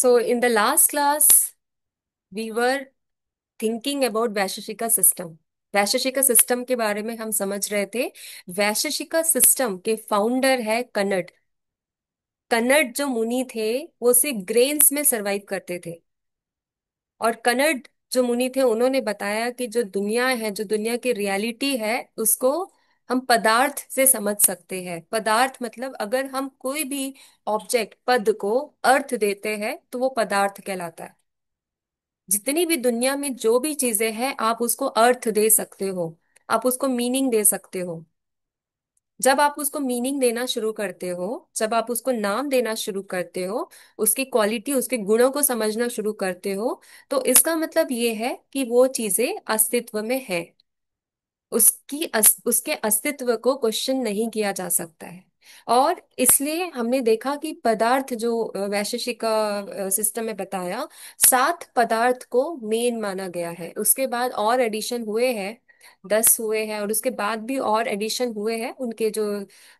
So, in the last class, we were thinking about Vaisheshika system. Vaisheshika system के बारे में हम समझ रहे थे। वैशेषिका सिस्टम के फाउंडर है कन्नड़। कन्नड़ जो मुनि थे वो सिर्फ ग्रेन्स में सरवाइव करते थे। और कन्नड़ जो मुनि थे उन्होंने बताया कि जो दुनिया है, जो दुनिया की रियलिटी है, उसको हम पदार्थ से समझ सकते हैं। पदार्थ मतलब अगर हम कोई भी ऑब्जेक्ट पद को अर्थ देते हैं तो वो पदार्थ कहलाता है। जितनी भी दुनिया में जो भी चीजें हैं आप उसको अर्थ दे सकते हो, आप उसको मीनिंग दे सकते हो। जब आप उसको मीनिंग देना शुरू करते हो, जब आप उसको नाम देना शुरू करते हो, उसकी क्वालिटी, उसके गुणों को समझना शुरू करते हो, तो इसका मतलब ये है कि वो चीजें अस्तित्व में है। उसके अस्तित्व को क्वेश्चन नहीं किया जा सकता है। और इसलिए हमने देखा कि पदार्थ जो वैशेषिक सिस्टम में बताया, 7 पदार्थ को मेन माना गया है। उसके बाद और एडिशन हुए हैं, 10 हुए हैं, और उसके बाद भी और एडिशन हुए हैं उनके जो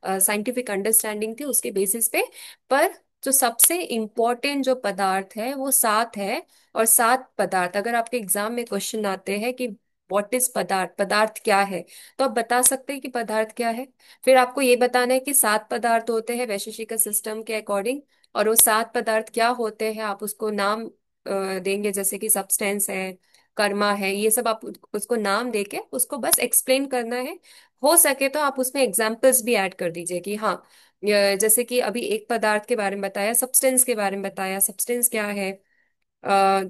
साइंटिफिक अंडरस्टैंडिंग थी उसके बेसिस पे। पर जो सबसे इम्पोर्टेंट जो पदार्थ है वो 7 है। और 7 पदार्थ, अगर आपके एग्जाम में क्वेश्चन आते हैं कि व्हाट इज पदार्थ, पदार्थ क्या है, तो आप बता सकते हैं कि पदार्थ क्या है। फिर आपको ये बताना है कि 7 पदार्थ होते हैं वैशेषिक सिस्टम के अकॉर्डिंग। और वो 7 पदार्थ क्या होते हैं आप उसको नाम देंगे, जैसे कि सब्सटेंस है, कर्मा है, ये सब आप उसको नाम देके उसको बस एक्सप्लेन करना है। हो सके तो आप उसमें एग्जाम्पल्स भी ऐड कर दीजिए कि हाँ, जैसे कि अभी एक पदार्थ के बारे में बताया, सब्सटेंस के बारे में बताया, सब्सटेंस क्या है। अ,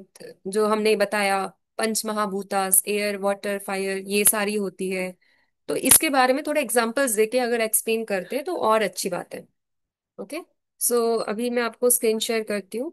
जो हमने बताया, पंच महाभूतास, एयर वाटर फायर, ये सारी होती है। तो इसके बारे में थोड़ा एग्जांपल्स देके अगर एक्सप्लेन करते हैं तो और अच्छी बात है। ओके। सो अभी मैं आपको स्क्रीन शेयर करती हूँ।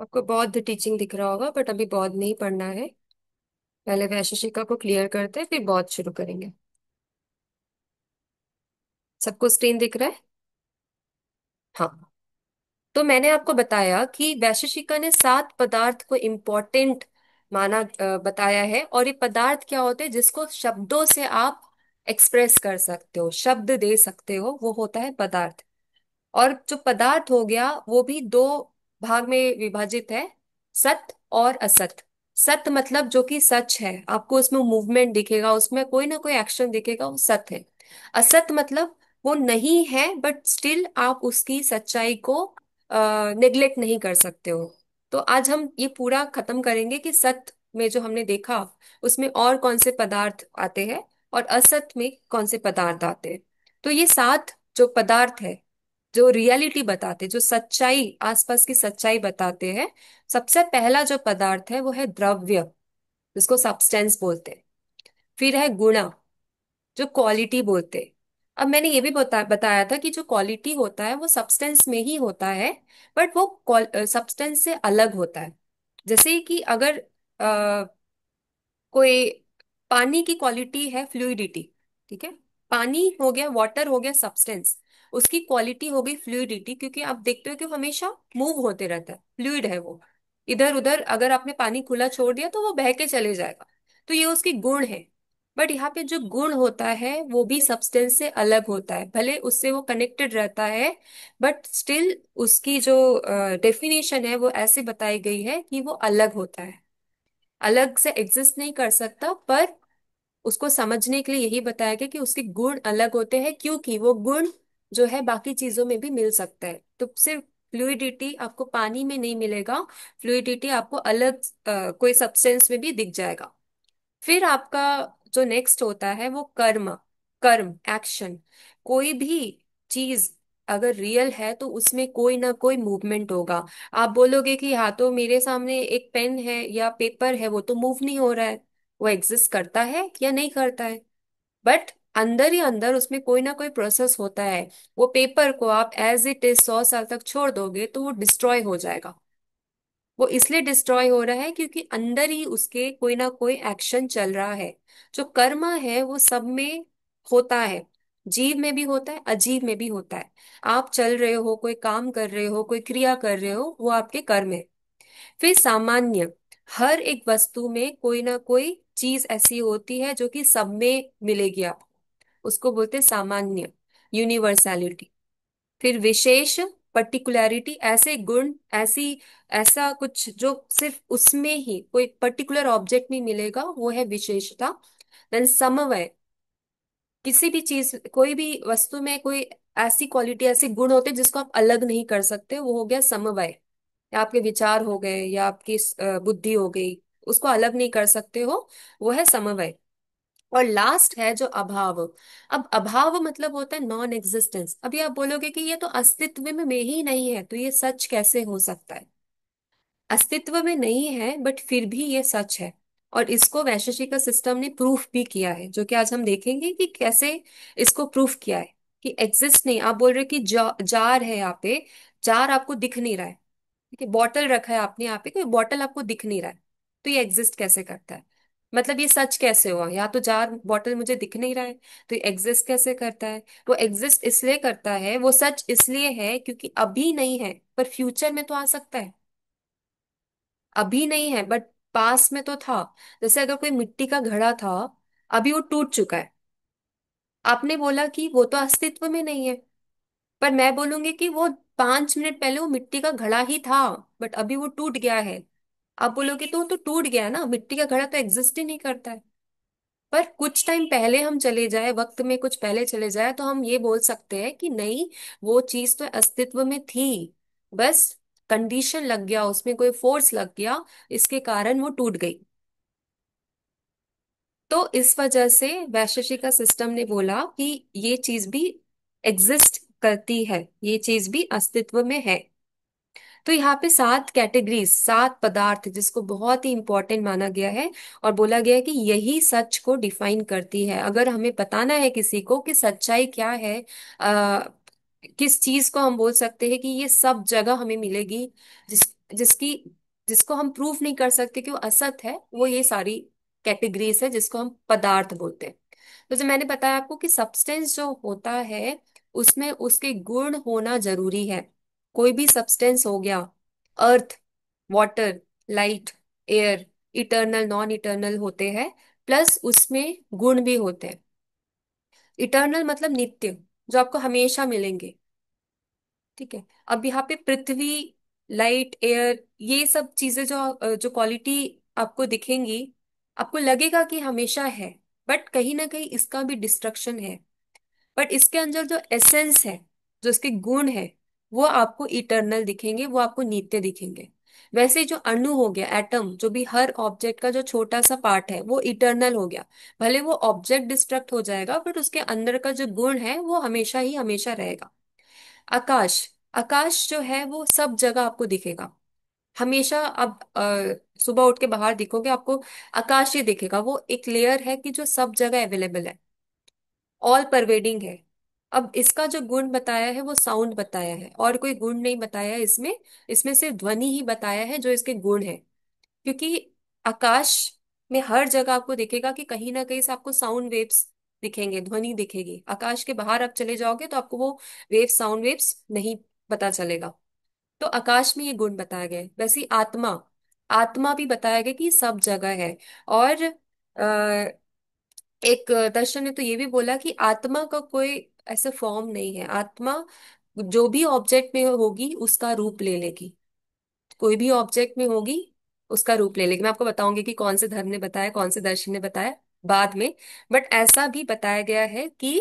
आपको बौद्ध टीचिंग दिख रहा होगा, बट अभी बौद्ध नहीं पढ़ना है। पहले वैशेषिका को क्लियर करते हैं, फिर बौद्ध शुरू करेंगे। सबको स्क्रीन दिख रहा है? हाँ। तो मैंने आपको बताया कि वैशेषिका ने 7 पदार्थ को इम्पोर्टेंट माना, बताया है। और ये पदार्थ क्या होते हैं जिसको शब्दों से आप एक्सप्रेस कर सकते हो, शब्द दे सकते हो, वो होता है पदार्थ। और जो पदार्थ हो गया वो भी 2 भाग में विभाजित है, सत और असत। सत मतलब जो कि सच है, आपको उसमें मूवमेंट दिखेगा, उसमें कोई ना कोई एक्शन दिखेगा, वो सत है। असत मतलब वो नहीं है बट स्टिल आप उसकी सच्चाई को नेग्लेक्ट नहीं कर सकते हो। तो आज हम ये पूरा खत्म करेंगे कि सत में जो हमने देखा उसमें और कौन से पदार्थ आते हैं और असत में कौन से पदार्थ आते हैं। तो ये 7 जो पदार्थ है, जो रियलिटी बताते, जो सच्चाई, आसपास की सच्चाई बताते हैं, सबसे पहला जो पदार्थ है वो है द्रव्य, जिसको सब्सटेंस बोलते हैं। फिर है गुण, जो क्वालिटी बोलते हैं। अब मैंने ये भी बताया था कि जो क्वालिटी होता है वो सब्सटेंस में ही होता है, बट वो सब्सटेंस से अलग होता है। जैसे कि अगर कोई, पानी की क्वालिटी है फ्लूइडिटी, ठीक है। पानी हो गया, वाटर हो गया सब्सटेंस, उसकी क्वालिटी हो गई फ्लूइडिटी, क्योंकि आप देखते हो कि वो हमेशा मूव होते रहता है, फ्लूइड है वो। इधर उधर अगर आपने पानी खुला छोड़ दिया तो वो बह के चले जाएगा। तो ये उसकी गुण है। बट यहाँ पे जो गुण होता है वो भी सब्सटेंस से अलग होता है, भले उससे वो कनेक्टेड रहता है, बट स्टिल उसकी जो डेफिनेशन है वो ऐसे बताई गई है कि वो अलग होता है, अलग से एग्जिस्ट नहीं कर सकता। पर उसको समझने के लिए यही बताया गया कि उसके गुण अलग होते हैं, क्योंकि वो गुण जो है बाकी चीजों में भी मिल सकता है। तो सिर्फ फ्लूइडिटी आपको पानी में नहीं मिलेगा, फ्लूइडिटी आपको अलग कोई सब्सटेंस में भी दिख जाएगा। फिर आपका जो नेक्स्ट होता है वो कर्म। कर्म, एक्शन। कोई भी चीज अगर रियल है तो उसमें कोई ना कोई मूवमेंट होगा। आप बोलोगे कि हाँ, तो मेरे सामने एक पेन है या पेपर है, वो तो मूव नहीं हो रहा है, वो एग्जिस्ट करता है या नहीं करता है? बट अंदर ही अंदर उसमें कोई ना कोई प्रोसेस होता है। वो पेपर को आप एज इट इज 100 साल तक छोड़ दोगे तो वो डिस्ट्रॉय हो जाएगा। वो इसलिए डिस्ट्रॉय हो रहा है क्योंकि अंदर ही उसके कोई ना कोई एक्शन चल रहा है। जो कर्म है वो सब में होता है, जीव में भी होता है, अजीव में भी होता है। आप चल रहे हो, कोई काम कर रहे हो, कोई क्रिया कर रहे हो, वो आपके कर्म है। फिर सामान्य, हर एक वस्तु में कोई ना कोई चीज ऐसी होती है जो कि सब में मिलेगी आपको, उसको बोलते हैं सामान्य, यूनिवर्सैलिटी। फिर विशेष, पर्टिकुलैरिटी, ऐसे गुण, ऐसी ऐसा कुछ जो सिर्फ उसमें ही कोई पर्टिकुलर ऑब्जेक्ट में मिलेगा, वो है विशेषता। देन समवय, किसी भी चीज, कोई भी वस्तु में कोई ऐसी क्वालिटी, ऐसे गुण होते हैं जिसको आप अलग नहीं कर सकते, वो हो गया समवय। या आपके विचार हो गए, या आपकी बुद्धि हो गई, उसको अलग नहीं कर सकते हो, वो है समवय। और लास्ट है जो अभाव। अब अभाव मतलब होता है नॉन एग्जिस्टेंस। अभी आप बोलोगे कि ये तो अस्तित्व में ही नहीं है, तो ये सच कैसे हो सकता है? अस्तित्व में नहीं है बट फिर भी ये सच है। और इसको वैशेषिक सिस्टम ने प्रूफ भी किया है, जो कि आज हम देखेंगे कि कैसे इसको प्रूफ किया है। कि एग्जिस्ट नहीं, आप बोल रहे हो कि जार है यहाँ पे, जार आपको दिख नहीं रहा है। ठीक है, बॉटल रखा है आपने यहाँ पे, कोई बॉटल आपको दिख नहीं रहा है, तो ये एग्जिस्ट कैसे करता है? मतलब ये सच कैसे हुआ? या तो जार बॉटल मुझे दिख नहीं रहा है, तो ये एग्जिस्ट कैसे करता है? वो एग्जिस्ट इसलिए करता है, वो सच इसलिए है क्योंकि अभी नहीं है पर फ्यूचर में तो आ सकता है। अभी नहीं है बट पास में तो था। जैसे अगर कोई मिट्टी का घड़ा था, अभी वो टूट चुका है, आपने बोला कि वो तो अस्तित्व में नहीं है, पर मैं बोलूंगी कि वो 5 मिनट पहले वो मिट्टी का घड़ा ही था, बट अभी वो टूट गया है। आप बोलोगे तो वो तो टूट गया ना, मिट्टी का घड़ा तो एग्जिस्ट ही नहीं करता है। पर कुछ टाइम पहले हम चले जाए, वक्त में कुछ पहले चले जाए, तो हम ये बोल सकते हैं कि नहीं, वो चीज तो अस्तित्व में थी, बस कंडीशन लग गया, उसमें कोई फोर्स लग गया, इसके कारण वो टूट गई। तो इस वजह से वैशेषिक सिस्टम ने बोला कि ये चीज भी एग्जिस्ट करती है, ये चीज भी अस्तित्व में है। तो यहाँ पे 7 कैटेगरीज, 7 पदार्थ, जिसको बहुत ही इंपॉर्टेंट माना गया है, और बोला गया है कि यही सच को डिफाइन करती है। अगर हमें बताना है किसी को कि सच्चाई क्या है, आ, किस चीज को हम बोल सकते हैं कि ये सब जगह हमें मिलेगी, जिस जिसकी जिसको हम प्रूफ नहीं कर सकते कि वो असत है, वो ये सारी कैटेगरीज है जिसको हम पदार्थ बोलते हैं। तो जो मैंने बताया आपको कि सब्सटेंस जो होता है, उसमें उसके गुण होना जरूरी है। कोई भी सब्सटेंस हो गया, earth, water, light, air, eternal non eternal होते हैं, प्लस उसमें गुण भी होते हैं। इटर्नल मतलब नित्य, जो आपको हमेशा मिलेंगे। ठीक है। अब यहाँ पे पृथ्वी, लाइट, एयर, ये सब चीजें जो क्वालिटी आपको दिखेंगी, आपको लगेगा कि हमेशा है, बट कहीं ना कहीं इसका भी डिस्ट्रक्शन है। बट इसके अंदर जो एसेंस है, जो इसके गुण है, वो आपको इटर्नल दिखेंगे, वो आपको नित्य दिखेंगे। वैसे ही जो अणु हो गया, एटम, जो भी हर ऑब्जेक्ट का जो छोटा सा पार्ट है, वो इटर्नल हो गया। भले वो ऑब्जेक्ट डिस्ट्रक्ट हो जाएगा, बट उसके अंदर का जो गुण है वो हमेशा ही हमेशा रहेगा। आकाश, आकाश जो है वो सब जगह आपको दिखेगा, हमेशा। आप सुबह उठ के बाहर दिखोगे, आपको आकाश ही दिखेगा। वो एक लेयर है कि जो सब जगह अवेलेबल है, ऑल परवेडिंग है। अब इसका जो गुण बताया है वो साउंड बताया है, और कोई गुण नहीं बताया है इसमें। इसमें सिर्फ ध्वनि ही बताया है जो इसके गुण है। क्योंकि आकाश में हर जगह आपको दिखेगा कि कहीं ना कहीं से आपको साउंड वेव्स दिखेंगे, ध्वनि दिखेगी। आकाश के बाहर आप चले जाओगे तो आपको वो वेव, साउंड वेव्स नहीं पता चलेगा। तो आकाश में ये गुण बताया गया है। वैसे ही आत्मा, आत्मा भी बताया गया कि सब जगह है। और एक दर्शन ने तो ये भी बोला कि आत्मा का कोई ऐसा फॉर्म नहीं है। आत्मा जो भी ऑब्जेक्ट में होगी उसका रूप ले लेगी, कोई भी ऑब्जेक्ट में होगी उसका रूप ले लेगी। मैं आपको बताऊंगी कि कौन से धर्म ने बताया, कौन से दर्शन ने बताया बाद में। बट ऐसा भी बताया गया है कि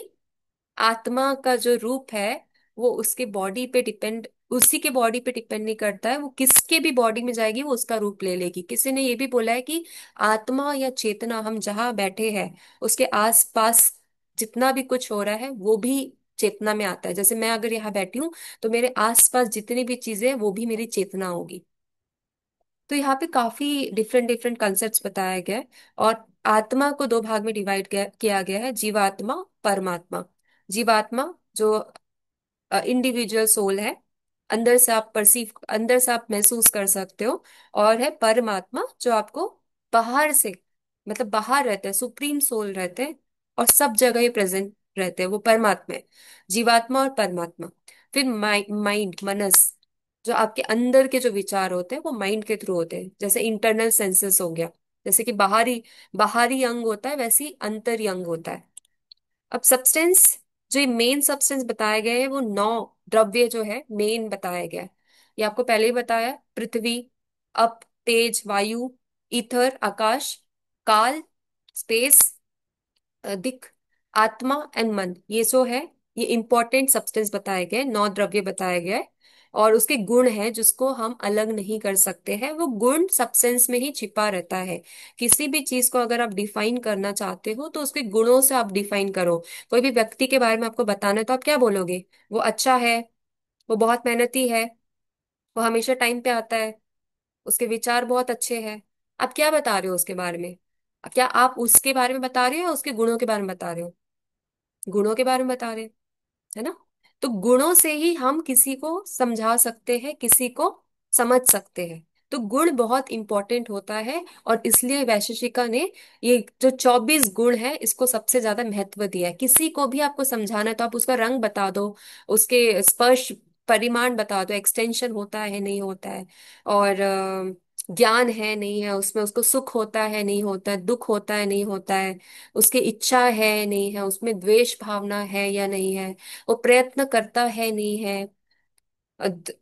आत्मा का जो रूप है वो उसके बॉडी पे डिपेंड, उसी के बॉडी पे डिपेंड नहीं करता है, वो किसके भी बॉडी में जाएगी वो उसका रूप ले लेगी। किसी ने ये भी बोला है कि आत्मा या चेतना, हम जहाँ बैठे हैं उसके आस पास जितना भी कुछ हो रहा है वो भी चेतना में आता है। जैसे मैं अगर यहाँ बैठी हूँ, तो मेरे आस पास जितनी भी चीजें हैं वो भी मेरी चेतना होगी। तो यहाँ पे काफी डिफरेंट डिफरेंट कंसेप्ट बताया गया है। और आत्मा को 2 भाग में डिवाइड किया गया है, जीवात्मा, परमात्मा। जीवात्मा जो इंडिविजुअल सोल है, अंदर से आप महसूस कर सकते हो। और है परमात्मा, जो आपको बाहर से, मतलब बाहर रहते हैं, सुप्रीम सोल रहते हैं और सब जगह ही प्रेजेंट रहते हैं, वो परमात्मा है। जीवात्मा और परमात्मा। फिर माइंड, मनस, जो आपके अंदर के जो विचार होते हैं वो माइंड के थ्रू होते हैं। जैसे इंटरनल सेंसेस हो गया, जैसे कि बाहरी बाहरी अंग होता है, वैसे ही अंतरी अंग होता है। अब सब्सटेंस, जो ये मेन सब्सटेंस बताए गए हैं वो नौ द्रव्य जो है मेन बताया गया है। ये आपको पहले ही बताया, पृथ्वी, अप, तेज, वायु, ईथर, आकाश, काल, स्पेस, दिक, आत्मा एंड मन, ये जो है, ये इंपॉर्टेंट सब्सटेंस बताए गए, नौ द्रव्य बताए गए। और उसके गुण हैं जिसको हम अलग नहीं कर सकते हैं, वो गुण सब्सटेंस में ही छिपा रहता है। किसी भी चीज को अगर आप डिफाइन करना चाहते हो तो उसके गुणों से आप डिफाइन करो। कोई भी व्यक्ति के बारे में आपको बताना है तो आप क्या बोलोगे? वो अच्छा है, वो बहुत मेहनती है, वो हमेशा टाइम पे आता है, उसके विचार बहुत अच्छे हैं। आप क्या बता रहे हो उसके बारे में? क्या आप उसके बारे में बता रहे हो या उसके गुणों के बारे में बता रहे हो? गुणों के बारे में बता रहे, है ना? तो गुणों से ही हम किसी को समझा सकते हैं, किसी को समझ सकते हैं। तो गुण बहुत इंपॉर्टेंट होता है, और इसलिए वैशेषिका ने ये जो 24 गुण है इसको सबसे ज्यादा महत्व दिया है। किसी को भी आपको समझाना है तो आप उसका रंग बता दो, उसके स्पर्श परिमाण बता दो, एक्सटेंशन होता है नहीं होता है, और ज्ञान है नहीं है उसमें, उसको सुख होता है नहीं होता है, दुख होता है नहीं होता है, उसकी इच्छा है नहीं है, उसमें द्वेष भावना है या नहीं है, वो प्रयत्न करता है नहीं है।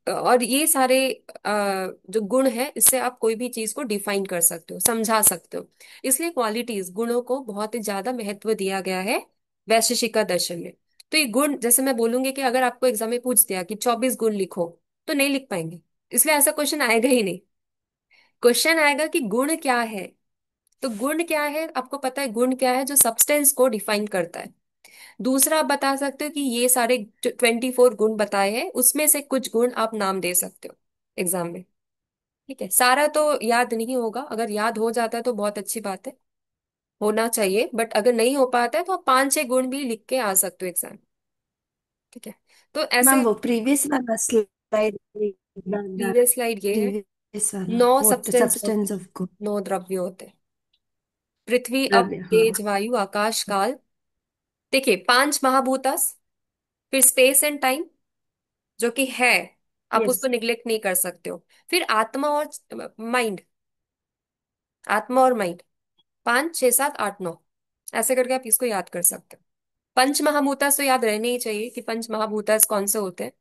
और ये सारे जो गुण है, इससे आप कोई भी चीज को डिफाइन कर सकते हो, समझा सकते हो। इसलिए क्वालिटीज, गुणों को बहुत ही ज्यादा महत्व दिया गया है वैशेषिका दर्शन में। तो ये गुण, जैसे मैं बोलूंगी कि अगर आपको एग्जाम में पूछ दिया कि 24 गुण लिखो, तो नहीं लिख पाएंगे, इसलिए ऐसा क्वेश्चन आएगा ही नहीं। क्वेश्चन आएगा कि गुण क्या है। तो गुण क्या है, आपको पता है गुण क्या है? जो सब्सटेंस को डिफाइन करता है। दूसरा, आप बता सकते हो कि ये सारे 24 गुण बताए हैं, उसमें से कुछ गुण आप नाम दे सकते हो एग्जाम में। ठीक है, सारा तो याद नहीं होगा, अगर याद हो जाता है तो बहुत अच्छी बात है, होना चाहिए, बट अगर नहीं हो पाता है तो आप 5-6 गुण भी लिख के आ सकते हो एग्जाम। ठीक है, तो मैम ऐसे। वो प्रीवियस वाला स्लाइड, प्रीवियस स्लाइड ये है। प्रीवियस वाला, नौ व्हाट द सब्सटेंस होते सब्सटेंस हैं, ऑफ गुड। 9 द्रव्य होते हैं। पृथ्वी, अप, द्रव्य, तेज, हाँ। वायु, आकाश, काल। देखिए, 5 महाभूतास, फिर स्पेस एंड टाइम, जो कि है, आप यस। उसको निग्लेक्ट नहीं कर सकते हो। फिर आत्मा और माइंड, आत्मा और माइंड, 5, 6, 7, 8, 9, ऐसे करके आप इसको याद कर सकते हो। पंच महाभूतास तो याद रहने ही चाहिए कि पंच महाभूतास कौन से होते हैं।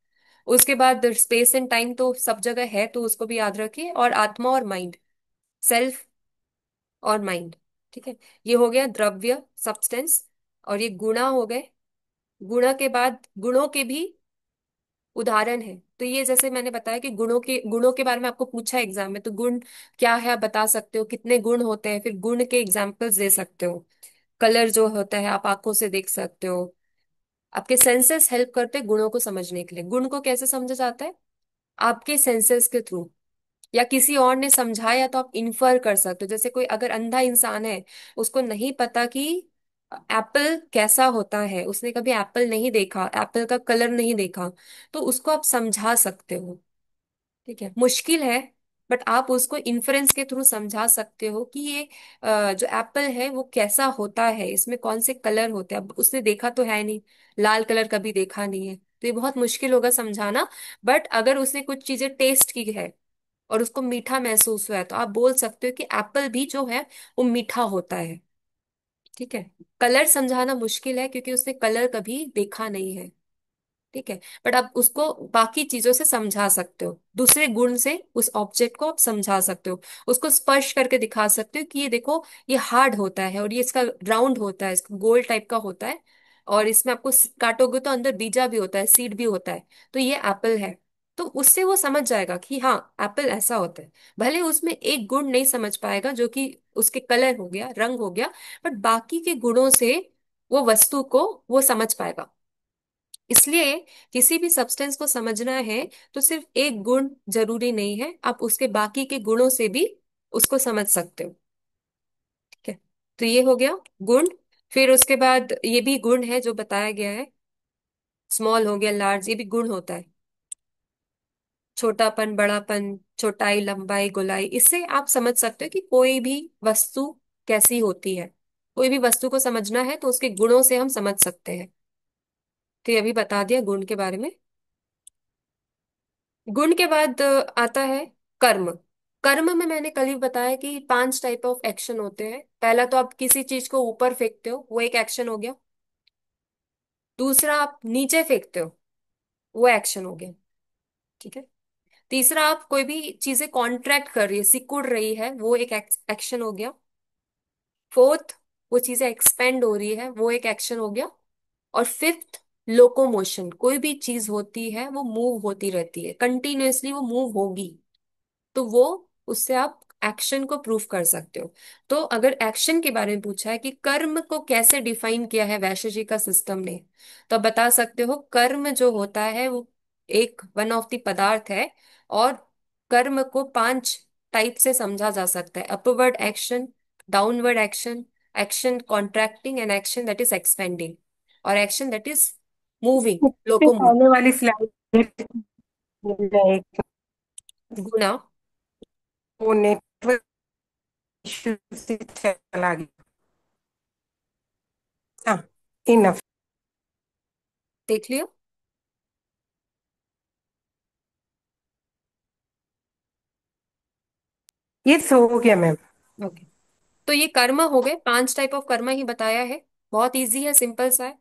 उसके बाद स्पेस एंड टाइम तो सब जगह है, तो उसको भी याद रखिए, और आत्मा और माइंड, सेल्फ और माइंड। ठीक है, ये हो गया द्रव्य, सब्सटेंस। और ये गुणा हो गए। गुणा के बाद गुणों के भी उदाहरण है। तो ये जैसे मैंने बताया कि गुणों के बारे में आपको पूछा एग्जाम में, तो गुण क्या है आप बता सकते हो, कितने गुण होते हैं, फिर गुण के एग्जाम्पल्स दे सकते हो। कलर जो होता है आप आंखों से देख सकते हो। आपके सेंसेस हेल्प करते हैं गुणों को समझने के लिए। गुण को कैसे समझा जाता है? आपके सेंसेस के थ्रू, या किसी और ने समझाया तो आप इन्फर कर सकते हो। जैसे कोई अगर अंधा इंसान है, उसको नहीं पता कि एप्पल कैसा होता है, उसने कभी एप्पल नहीं देखा, एप्पल का कलर नहीं देखा, तो उसको आप समझा सकते हो। ठीक है, मुश्किल है, बट आप उसको इन्फ्रेंस के थ्रू समझा सकते हो कि ये जो एप्पल है वो कैसा होता है, इसमें कौन से कलर होते हैं। अब उसने देखा तो है नहीं, लाल कलर कभी देखा नहीं है, तो ये बहुत मुश्किल होगा समझाना। बट अगर उसने कुछ चीजें टेस्ट की है और उसको मीठा महसूस हुआ है, तो आप बोल सकते हो कि एप्पल भी जो है वो मीठा होता है। ठीक है, कलर समझाना मुश्किल है क्योंकि उसने कलर कभी देखा नहीं है। ठीक है, बट आप उसको बाकी चीजों से समझा सकते हो, दूसरे गुण से उस ऑब्जेक्ट को आप समझा सकते हो। उसको स्पर्श करके दिखा सकते हो कि ये देखो, ये हार्ड होता है, और ये इसका राउंड होता है, इसका गोल टाइप का होता है, और इसमें आपको काटोगे तो अंदर बीजा भी होता है, सीड भी होता है, तो ये एप्पल है। तो उससे वो समझ जाएगा कि हाँ, एप्पल ऐसा होता है। भले उसमें एक गुण नहीं समझ पाएगा जो कि उसके कलर हो गया, रंग हो गया, बट बाकी के गुणों से वो वस्तु को वो समझ पाएगा। इसलिए किसी भी सब्सटेंस को समझना है तो सिर्फ एक गुण जरूरी नहीं है, आप उसके बाकी के गुणों से भी उसको समझ सकते हो। ठीक है, तो ये हो गया गुण। फिर उसके बाद ये भी गुण है जो बताया गया है, स्मॉल हो गया, लार्ज, ये भी गुण होता है। छोटापन, बड़ापन, छोटाई, लंबाई, गोलाई, इससे आप समझ सकते हो कि कोई भी वस्तु कैसी होती है। कोई भी वस्तु को समझना है तो उसके गुणों से हम समझ सकते हैं। तो ये अभी बता दिया गुण के बारे में। गुण के बाद आता है कर्म। कर्म में मैंने कल ही बताया कि 5 टाइप ऑफ एक्शन होते हैं। पहला तो आप किसी चीज को ऊपर फेंकते हो, वो एक एक्शन हो गया। दूसरा, आप नीचे फेंकते हो, वो एक्शन हो गया। ठीक है। तीसरा, आप कोई भी चीजें कॉन्ट्रैक्ट कर रही है, सिकुड़ रही है, वो एक एक्शन हो गया। फोर्थ, वो चीजें एक्सपेंड हो रही है, वो एक एक्शन हो गया। और फिफ्थ, लोकोमोशन, कोई भी चीज होती है वो मूव होती रहती है, कंटिन्यूअसली वो मूव होगी। तो वो, उससे आप एक्शन को प्रूव कर सकते हो। तो अगर एक्शन के बारे में पूछा है कि कर्म को कैसे डिफाइन किया है वैशेषिक का सिस्टम ने, तो आप बता सकते हो कर्म जो होता है वो एक वन ऑफ द पदार्थ है। और कर्म को 5 टाइप से समझा जा सकता है: upward action, downward action, action contracting, and action that is expanding, और एक्शन दैट इज मूविंग, पे लोकोमोट। आने वाली स्लाइड मिल जाएगी। गुना। वो नेटवर्क इश्यू से चला गया। हाँ, इनफ। देख लियो। ये सो गया मैम। ओके। तो ये कर्म हो गए, 5 टाइप ऑफ कर्म ही बताया है। बहुत इजी है, सिंपल सा है।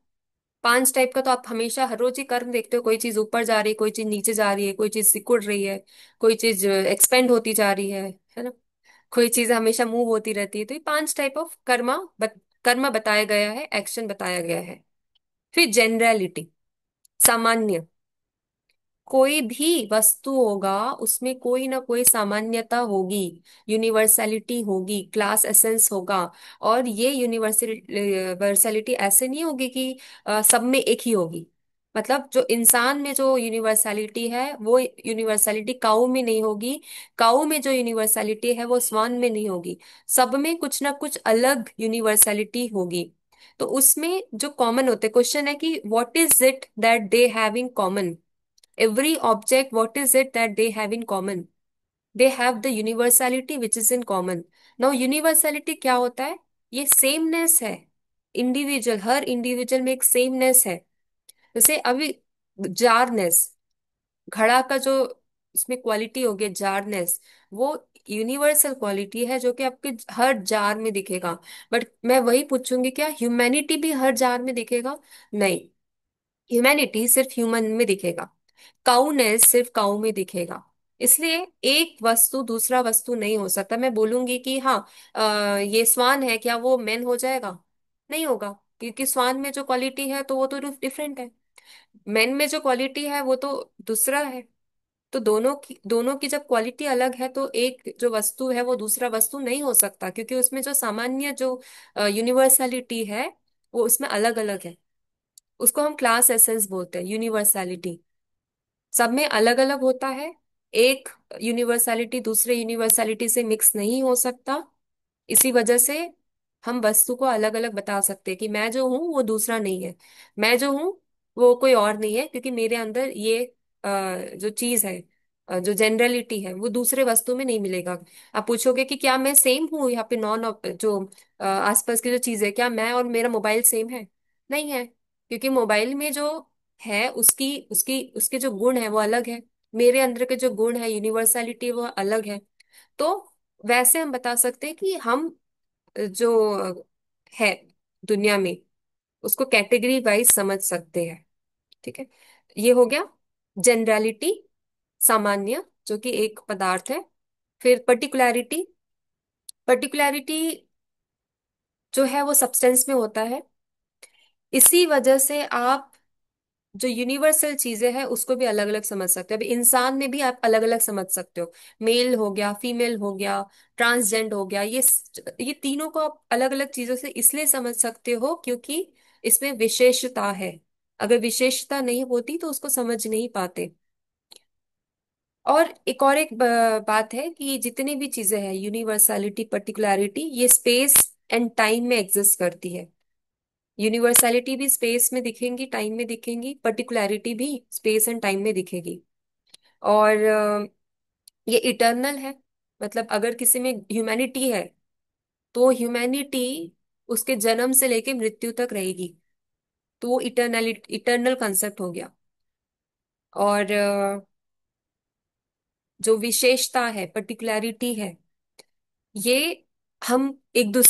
5 टाइप का तो आप हमेशा हर रोज ही कर्म देखते हो। कोई चीज ऊपर जा रही है, कोई चीज नीचे जा रही है, कोई चीज सिकुड़ रही है, कोई चीज एक्सपेंड होती जा रही है ना। कोई चीज हमेशा मूव होती रहती है। तो ये 5 टाइप ऑफ कर्म बताया गया है, एक्शन बताया गया है। फिर जनरलिटी, सामान्य। कोई भी वस्तु होगा, उसमें कोई ना कोई सामान्यता होगी, यूनिवर्सैलिटी होगी, क्लास एसेंस होगा। और ये यूनिवर्सलिटी ऐसे नहीं होगी कि सब में एक ही होगी। मतलब जो इंसान में जो यूनिवर्सैलिटी है, वो यूनिवर्सैलिटी काऊ में नहीं होगी। काऊ में जो यूनिवर्सैलिटी है वो स्वान में नहीं होगी। सब में कुछ ना कुछ अलग यूनिवर्सैलिटी होगी। तो उसमें जो कॉमन होते, क्वेश्चन है कि what is it that they have in common. Every object, what is it that they have in common? They have the universality which is in common. Now universality क्या होता है? ये सेमनेस है। Individual, हर individual में एक sameness है। जैसे अभी जारनेस, घड़ा का जो इसमें क्वालिटी होगी जारनेस, वो यूनिवर्सल क्वालिटी है जो कि आपके हर जार में दिखेगा। बट मैं वही पूछूंगी, क्या ह्यूमैनिटी भी हर जार में दिखेगा? नहीं। ह्यूमैनिटी सिर्फ ह्यूमन में दिखेगा, काउनेस सिर्फ काउ में दिखेगा। इसलिए एक वस्तु दूसरा वस्तु नहीं हो सकता। मैं बोलूंगी कि हाँ, ये स्वान है, क्या वो मैन हो जाएगा? नहीं होगा, क्योंकि स्वान में जो क्वालिटी है तो वो तो डिफरेंट है। मैन में जो क्वालिटी है वो तो दूसरा है। तो दोनों की जब क्वालिटी अलग है तो एक जो वस्तु है वो दूसरा वस्तु नहीं हो सकता, क्योंकि उसमें जो सामान्य जो यूनिवर्सलिटी है वो उसमें अलग अलग है। उसको हम क्लास एसेंस बोलते हैं, यूनिवर्सलिटी। सब में अलग अलग होता है। एक यूनिवर्सलिटी दूसरे यूनिवर्सलिटी से मिक्स नहीं हो सकता। इसी वजह से हम वस्तु को अलग अलग बता सकते हैं कि मैं जो हूं वो दूसरा नहीं है, मैं जो हूं वो कोई और नहीं है, क्योंकि मेरे अंदर ये जो चीज है, जो जनरलिटी है, वो दूसरे वस्तु में नहीं मिलेगा। आप पूछोगे कि क्या मैं सेम हूँ यहाँ पे, नॉन जो आसपास की जो चीज है, क्या मैं और मेरा मोबाइल सेम है? नहीं है, क्योंकि मोबाइल में जो है उसकी उसकी उसके जो गुण है वो अलग है। मेरे अंदर के जो गुण है, यूनिवर्सलिटी, वो अलग है। तो वैसे हम बता सकते हैं कि हम जो है दुनिया में, उसको कैटेगरी वाइज समझ सकते हैं। ठीक है। ये हो गया जनरलिटी, सामान्य, जो कि एक पदार्थ है। फिर पर्टिकुलैरिटी। पर्टिकुलैरिटी जो है वो सब्सटेंस में होता है। इसी वजह से आप जो यूनिवर्सल चीजें हैं उसको भी अलग अलग समझ सकते हो। अभी इंसान में भी आप अलग अलग समझ सकते हो। मेल हो गया, फीमेल हो गया, ट्रांसजेंड हो गया, ये तीनों को आप अलग अलग चीजों से इसलिए समझ सकते हो क्योंकि इसमें विशेषता है। अगर विशेषता नहीं होती तो उसको समझ नहीं पाते। और एक बात है कि जितनी भी चीजें हैं, यूनिवर्सलिटी, पर्टिकुलैरिटी, ये स्पेस एंड टाइम में एग्जिस्ट करती है। यूनिवर्सलिटी भी स्पेस में दिखेंगी, टाइम में दिखेंगी, पर्टिकुलैरिटी भी स्पेस एंड टाइम में दिखेगी। और ये इटर्नल है। मतलब अगर किसी में ह्यूमैनिटी है तो ह्यूमैनिटी उसके जन्म से लेके मृत्यु तक रहेगी। तो वो इटर्नल कंसेप्ट हो गया। और जो विशेषता है, पर्टिकुलैरिटी है, ये हम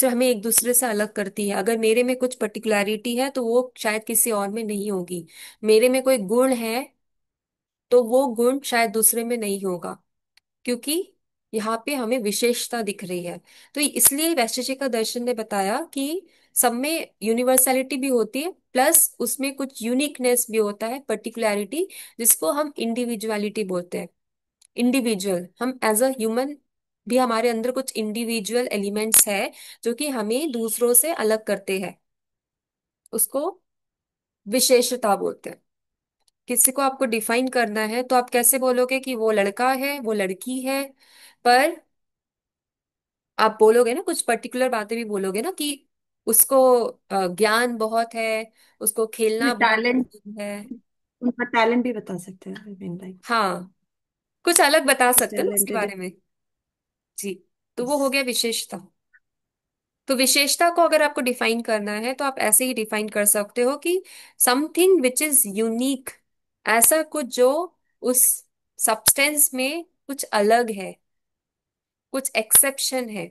हमें एक दूसरे से अलग करती है। अगर मेरे में कुछ पर्टिकुलैरिटी है तो वो शायद किसी और में नहीं होगी। मेरे में कोई गुण है तो वो गुण शायद दूसरे में नहीं होगा, क्योंकि यहाँ पे हमें विशेषता दिख रही है। तो इसलिए वैशेषिक का दर्शन ने बताया कि सब में यूनिवर्सलिटी भी होती है, प्लस उसमें कुछ यूनिकनेस भी होता है, पर्टिकुलैरिटी, जिसको हम इंडिविजुअलिटी बोलते हैं। इंडिविजुअल, हम एज अ ह्यूमन भी हमारे अंदर कुछ इंडिविजुअल एलिमेंट्स है जो कि हमें दूसरों से अलग करते हैं। उसको विशेषता बोलते हैं। किसी को आपको डिफाइन करना है तो आप कैसे बोलोगे कि वो लड़का है, वो लड़की है। पर आप बोलोगे ना, कुछ पर्टिकुलर बातें भी बोलोगे ना, कि उसको ज्ञान बहुत है, उसको खेलना बहुत टैलेंट, पसंद है। उनका टैलेंट भी बता सकते हैं, आई मीन लाइक हाँ, कुछ अलग बता सकते हो ना उसके टैलेंटेड है। बारे में। जी। तो वो हो गया विशेषता। तो विशेषता को अगर आपको डिफाइन करना है तो आप ऐसे ही डिफाइन कर सकते हो कि समथिंग विच इज यूनिक, ऐसा कुछ जो उस सब्सटेंस में कुछ अलग है, कुछ एक्सेप्शन है।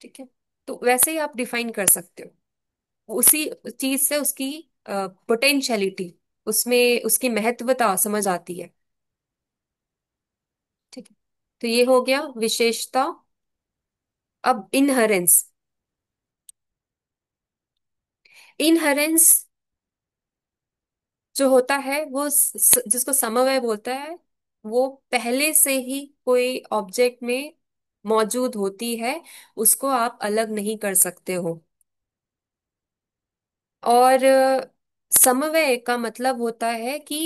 ठीक है। तो वैसे ही आप डिफाइन कर सकते हो। उसी चीज से उसकी पोटेंशियलिटी, उसमें उसकी महत्वता समझ आती है। ठीक है। तो ये हो गया विशेषता। अब इनहेरेंस। इनहेरेंस जो होता है वो जिसको समव्वय बोलता है, वो पहले से ही कोई ऑब्जेक्ट में मौजूद होती है, उसको आप अलग नहीं कर सकते हो। और समव्वय का मतलब होता है कि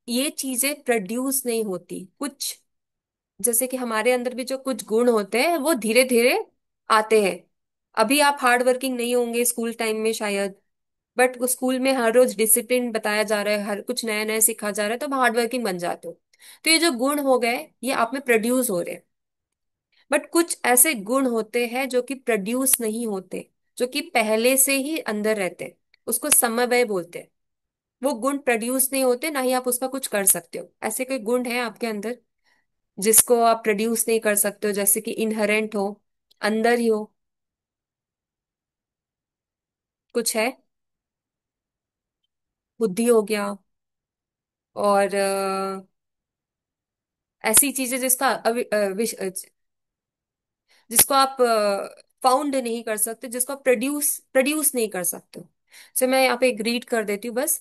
ये चीजें प्रोड्यूस नहीं होती कुछ। जैसे कि हमारे अंदर भी जो कुछ गुण होते हैं वो धीरे धीरे आते हैं। अभी आप हार्ड वर्किंग नहीं होंगे स्कूल टाइम में शायद, बट उस स्कूल में हर रोज डिसिप्लिन बताया जा रहा है, हर कुछ नया नया सिखा जा रहा है, तो आप हार्ड वर्किंग बन जाते हो। तो ये जो गुण हो गए ये आप में प्रोड्यूस हो रहे हैं। बट कुछ ऐसे गुण होते हैं जो कि प्रोड्यूस नहीं होते, जो कि पहले से ही अंदर रहते हैं, उसको समन्वय बोलते हैं। वो गुण प्रोड्यूस नहीं होते, ना ही आप उसका कुछ कर सकते हो। ऐसे कोई गुण है आपके अंदर जिसको आप प्रोड्यूस नहीं कर सकते हो, जैसे कि इनहेरेंट हो, अंदर ही हो, कुछ है। बुद्धि हो गया, और ऐसी चीजें जिसको आप फाउंड नहीं कर सकते, जिसको आप प्रोड्यूस प्रोड्यूस नहीं कर सकते। तो मैं यहाँ पे एक रीड कर देती हूँ बस।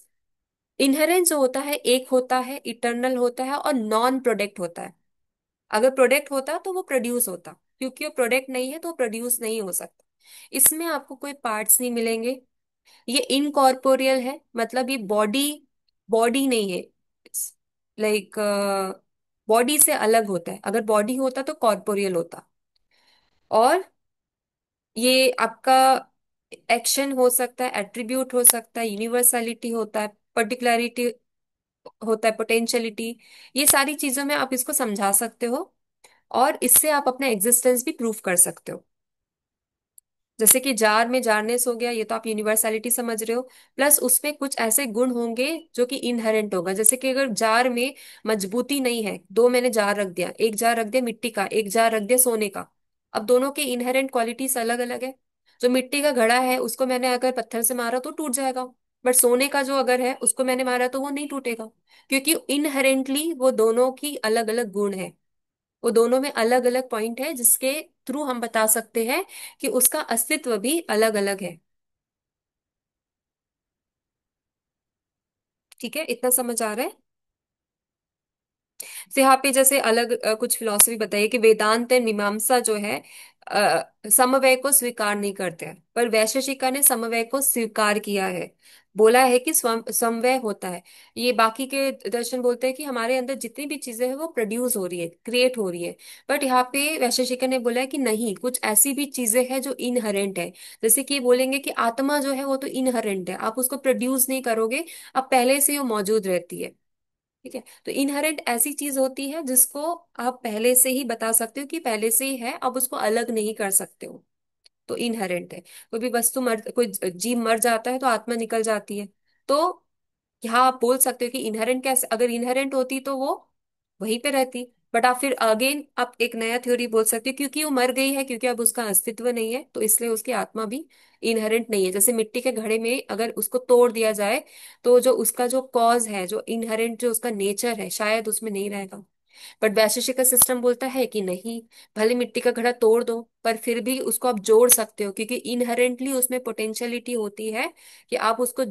इनहेरेंस जो होता है, एक होता है इटर्नल होता है और नॉन प्रोडक्ट होता है। अगर प्रोडक्ट होता तो वो प्रोड्यूस होता, क्योंकि वो प्रोडक्ट नहीं है तो प्रोड्यूस नहीं हो सकता। इसमें आपको कोई पार्ट्स नहीं मिलेंगे। ये इनकॉर्पोरियल है, मतलब ये बॉडी बॉडी नहीं है। लाइक बॉडी से अलग होता है। अगर बॉडी होता तो कॉर्पोरियल होता। और ये आपका एक्शन हो सकता है, एट्रीब्यूट हो सकता है, यूनिवर्सलिटी होता है, पर्टिकुलैरिटी होता है, पोटेंशियलिटी। ये सारी चीजों में आप इसको समझा सकते हो, और इससे आप अपना एग्जिस्टेंस भी प्रूव कर सकते हो। जैसे कि जार में जारनेस हो गया, ये तो आप यूनिवर्सलिटी समझ रहे हो। प्लस उसमें कुछ ऐसे गुण होंगे जो कि इनहेरेंट होगा। जैसे कि अगर जार में मजबूती नहीं है, दो मैंने जार रख दिया, एक जार रख दिया मिट्टी का, एक जार रख दिया सोने का। अब दोनों के इनहेरेंट क्वालिटीज अलग अलग है। जो मिट्टी का घड़ा है उसको मैंने अगर पत्थर से मारा तो टूट जाएगा। बट सोने का जो अगर है उसको मैंने मारा तो वो नहीं टूटेगा, क्योंकि इनहेरेंटली वो दोनों की अलग अलग गुण है। वो दोनों में अलग अलग पॉइंट है जिसके थ्रू हम बता सकते हैं कि उसका अस्तित्व भी अलग अलग है। ठीक है, इतना समझ आ रहा है। तो यहाँ पे जैसे अलग कुछ फिलॉसफी बताइए कि वेदांत एंड मीमांसा जो है समव्यय को स्वीकार नहीं करते हैं, पर वैशेषिका ने समव्यय को स्वीकार किया है। बोला है कि समव्यय होता है। ये बाकी के दर्शन बोलते हैं कि हमारे अंदर जितनी भी चीजें हैं वो प्रोड्यूस हो रही है, क्रिएट हो रही है। बट यहाँ पे वैशेषिका ने बोला है कि नहीं, कुछ ऐसी भी चीजें हैं जो इनहरेंट है। जैसे कि बोलेंगे कि आत्मा जो है वो तो इनहरेंट है, आप उसको प्रोड्यूस नहीं करोगे, अब पहले से वो मौजूद रहती है। ठीक है, तो इनहेरेंट ऐसी चीज होती है जिसको आप पहले से ही बता सकते हो कि पहले से ही है, अब उसको अलग नहीं कर सकते हो, तो इनहेरेंट है। कोई भी वस्तु मर, कोई जीव मर जाता है तो आत्मा निकल जाती है। तो यहाँ आप बोल सकते हो कि इनहेरेंट कैसे, अगर इनहेरेंट होती तो वो वहीं पे रहती। बट आप फिर अगेन आप एक नया थ्योरी बोल सकते हो, क्योंकि वो मर गई है, क्योंकि अब उसका अस्तित्व नहीं है, तो इसलिए उसकी आत्मा भी इनहेरेंट नहीं है। जैसे मिट्टी के घड़े में अगर उसको तोड़ दिया जाए, तो जो उसका जो कॉज है, जो इनहेरेंट जो उसका नेचर है, शायद उसमें नहीं रहेगा। बट वैशेषिक का सिस्टम बोलता है कि नहीं, भले मिट्टी का घड़ा तोड़ दो पर फिर भी उसको आप जोड़ सकते हो, क्योंकि इनहेरेंटली उसमें पोटेंशियलिटी होती है कि आप उसको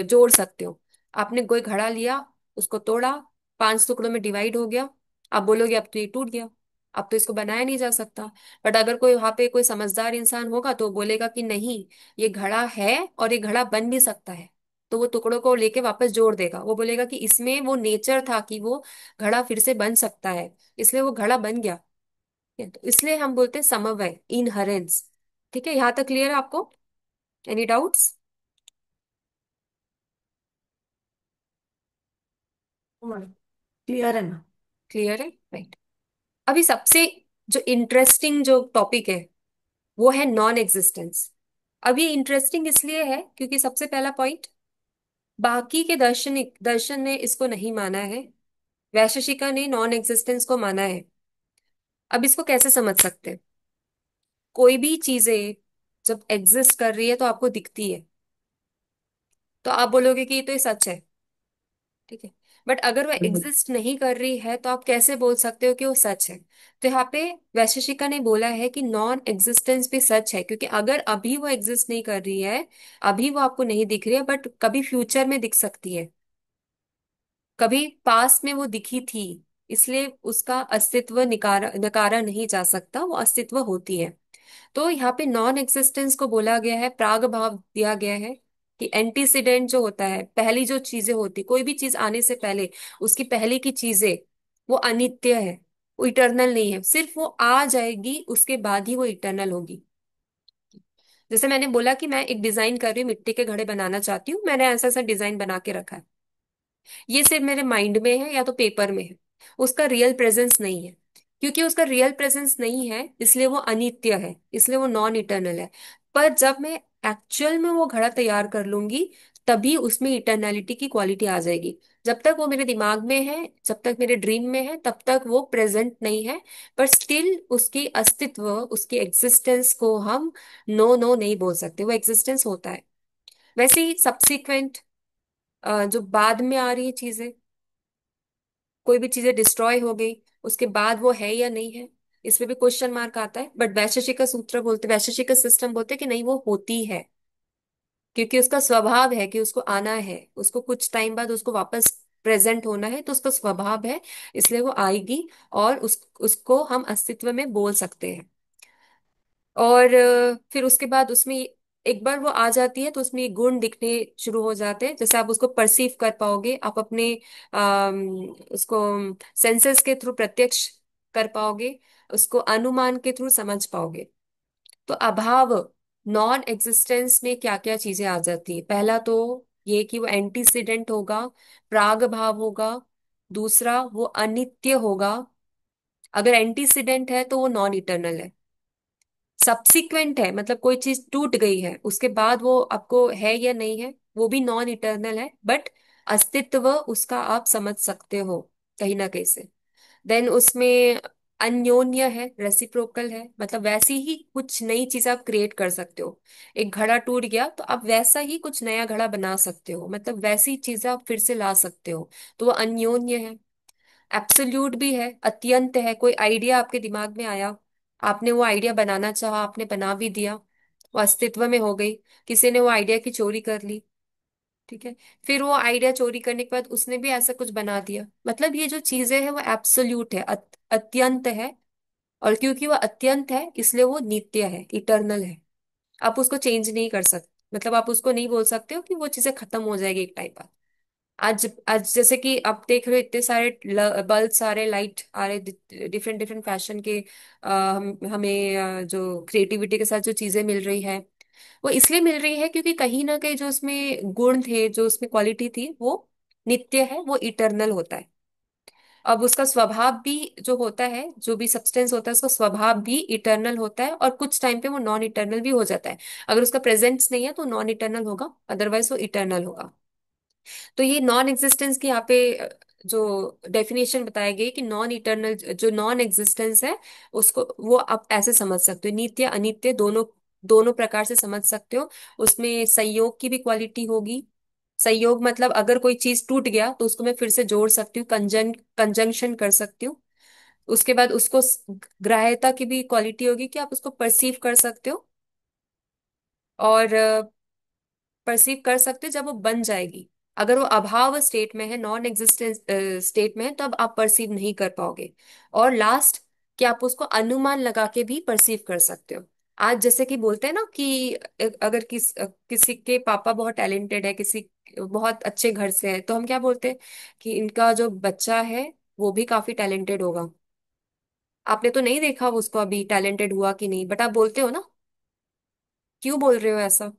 जोड़ सकते हो। आपने कोई घड़ा लिया, उसको तोड़ा, 5 टुकड़ों में डिवाइड हो गया, आप बोलोगे अब तो ये टूट गया, अब तो इसको बनाया नहीं जा सकता। बट अगर कोई वहां पे कोई समझदार इंसान होगा तो वो बोलेगा कि नहीं, ये घड़ा है और ये घड़ा बन भी सकता है, तो वो टुकड़ों को लेके वापस जोड़ देगा। वो बोलेगा कि इसमें वो नेचर था कि वो घड़ा फिर से बन सकता है, इसलिए वो घड़ा बन गया। ठीक है? तो इसलिए हम बोलते हैं समन्वय, इनहरेंस। ठीक है, यहां तक क्लियर है आपको? Any doubts? क्लियर है ना? क्लियर है, राइट। अभी सबसे जो इंटरेस्टिंग जो टॉपिक है वो है नॉन एग्जिस्टेंस। अब ये इंटरेस्टिंग इसलिए है क्योंकि सबसे पहला पॉइंट, बाकी के दर्शन ने इसको नहीं माना है, वैशेषिका ने नॉन एग्जिस्टेंस को माना है। अब इसको कैसे समझ सकते हैं? कोई भी चीजें जब एग्जिस्ट कर रही है तो आपको दिखती है, तो आप बोलोगे कि ये तो ये सच है। ठीक है, बट अगर वो एग्जिस्ट नहीं कर रही है तो आप कैसे बोल सकते हो कि वो सच है? तो यहाँ पे वैशेषिका ने बोला है कि नॉन एग्जिस्टेंस भी सच है, क्योंकि अगर अभी वो एग्जिस्ट नहीं कर रही है, अभी वो आपको नहीं दिख रही है, बट कभी फ्यूचर में दिख सकती है, कभी पास्ट में वो दिखी थी, इसलिए उसका अस्तित्व निकारा नकारा नहीं जा सकता, वो अस्तित्व होती है। तो यहाँ पे नॉन एक्सिस्टेंस को बोला गया है, प्राग भाव दिया गया है कि एंटीसीडेंट जो होता है, पहली जो चीजें होती, कोई भी चीज आने से पहले उसकी पहले की चीजें, वो अनित्य है, वो इटर्नल नहीं है, सिर्फ वो आ जाएगी उसके बाद ही वो इटर्नल होगी। जैसे मैंने बोला कि मैं एक डिजाइन कर रही हूँ, मिट्टी के घड़े बनाना चाहती हूँ, मैंने ऐसा ऐसा डिजाइन बना के रखा है, ये सिर्फ मेरे माइंड में है या तो पेपर में है, उसका रियल प्रेजेंस नहीं है। क्योंकि उसका रियल प्रेजेंस नहीं है इसलिए वो अनित्य है, इसलिए वो नॉन इटर्नल है। पर जब मैं एक्चुअल में वो घड़ा तैयार कर लूंगी, तभी उसमें इटर्नैलिटी की क्वालिटी आ जाएगी। जब तक वो मेरे दिमाग में है, जब तक मेरे ड्रीम में है, तब तक वो प्रेजेंट नहीं है। पर स्टिल उसकी अस्तित्व, उसकी एग्जिस्टेंस को हम नो नो नहीं बोल सकते, वो एग्जिस्टेंस होता है। वैसे ही सब्सिक्वेंट, जो बाद में आ रही है चीजें, कोई भी चीजें डिस्ट्रॉय हो गई, उसके बाद वो है या नहीं है, इसमें भी क्वेश्चन मार्क आता है। बट वैशेषिक का सूत्र बोलते, वैशेषिक का सिस्टम बोलते हैं कि नहीं, वो होती है, क्योंकि उसका स्वभाव है कि उसको आना है, उसको कुछ टाइम बाद उसको वापस प्रेजेंट होना है, तो उसका स्वभाव है, इसलिए वो आएगी। और उसको हम अस्तित्व में बोल सकते हैं। और फिर उसके बाद उसमें एक बार वो आ जाती है तो उसमें ये गुण दिखने शुरू हो जाते हैं, जैसे आप उसको परसीव कर पाओगे, आप अपने उसको सेंसेस के थ्रू प्रत्यक्ष कर पाओगे, उसको अनुमान के थ्रू समझ पाओगे। तो अभाव, नॉन एग्जिस्टेंस में क्या क्या चीजें आ जाती है? पहला तो ये कि वो एंटीसीडेंट होगा, प्राग भाव होगा। दूसरा, वो अनित्य होगा, अगर एंटीसीडेंट है तो वो नॉन इटर्नल है। सब्सिक्वेंट है मतलब कोई चीज टूट गई है, उसके बाद वो आपको है या नहीं है, वो भी नॉन इटर्नल है, बट अस्तित्व उसका आप समझ सकते हो कहीं ना कहीं से। देन उसमें अन्योन्य है, रेसिप्रोकल है, मतलब वैसी ही कुछ नई चीज आप क्रिएट कर सकते हो। एक घड़ा टूट गया तो आप वैसा ही कुछ नया घड़ा बना सकते हो, मतलब वैसी चीजें आप फिर से ला सकते हो, तो वो अन्योन्य है। एब्सोल्यूट भी है, अत्यंत है। कोई आइडिया आपके दिमाग में आया, आपने वो आइडिया बनाना चाहा, आपने बना भी दिया, वो अस्तित्व में हो गई। किसी ने वो आइडिया की चोरी कर ली, ठीक है, फिर वो आइडिया चोरी करने के बाद उसने भी ऐसा कुछ बना दिया, मतलब ये जो चीजें हैं वो एब्सोल्यूट है, अत्यंत है। और क्योंकि वो अत्यंत है इसलिए वो नित्य है, इटर्नल है। आप उसको चेंज नहीं कर सकते, मतलब आप उसको नहीं बोल सकते हो कि वो चीजें खत्म हो जाएगी एक टाइम बाद। आज आज जैसे कि आप देख रहे हो इतने सारे बल्ब, सारे लाइट आ रहे डिफरेंट डिफरेंट फैशन के, हमें जो क्रिएटिविटी के साथ जो चीजें मिल रही है, वो इसलिए मिल रही है क्योंकि कहीं ना कहीं जो उसमें गुण थे, जो उसमें क्वालिटी थी, वो नित्य है, वो इटरनल होता है। अब उसका स्वभाव भी जो होता है, जो भी सब्सटेंस होता है, उसका स्वभाव भी इटरनल होता है, और कुछ टाइम पे वो नॉन इटरनल भी हो जाता है। अगर उसका प्रेजेंस नहीं है तो नॉन इटरनल होगा, अदरवाइज वो इटरनल होगा। तो ये नॉन एग्जिस्टेंस की यहाँ पे जो डेफिनेशन बताई गई कि नॉन इटर्नल, जो नॉन एग्जिस्टेंस है, उसको वो आप ऐसे समझ सकते हो, नित्य अनित्य दोनों, दोनों प्रकार से समझ सकते हो। उसमें संयोग की भी क्वालिटी होगी। संयोग मतलब अगर कोई चीज टूट गया तो उसको मैं फिर से जोड़ सकती हूँ, कंजंक्शन कर सकती हूँ। उसके बाद उसको ग्राह्यता की भी क्वालिटी होगी कि आप उसको परसीव कर सकते हो, और परसीव कर सकते हो जब वो बन जाएगी। अगर वो अभाव स्टेट में है, नॉन एग्जिस्टेंस स्टेट में है, तो अब आप परसीव नहीं कर पाओगे। और लास्ट, कि आप उसको अनुमान लगा के भी परसीव कर सकते हो। आज जैसे कि बोलते हैं ना कि अगर किसी के पापा बहुत टैलेंटेड है, किसी बहुत अच्छे घर से है, तो हम क्या बोलते हैं कि इनका जो बच्चा है वो भी काफी टैलेंटेड होगा। आपने तो नहीं देखा उसको अभी टैलेंटेड हुआ कि नहीं, बट आप बोलते हो ना। क्यों बोल रहे हो ऐसा?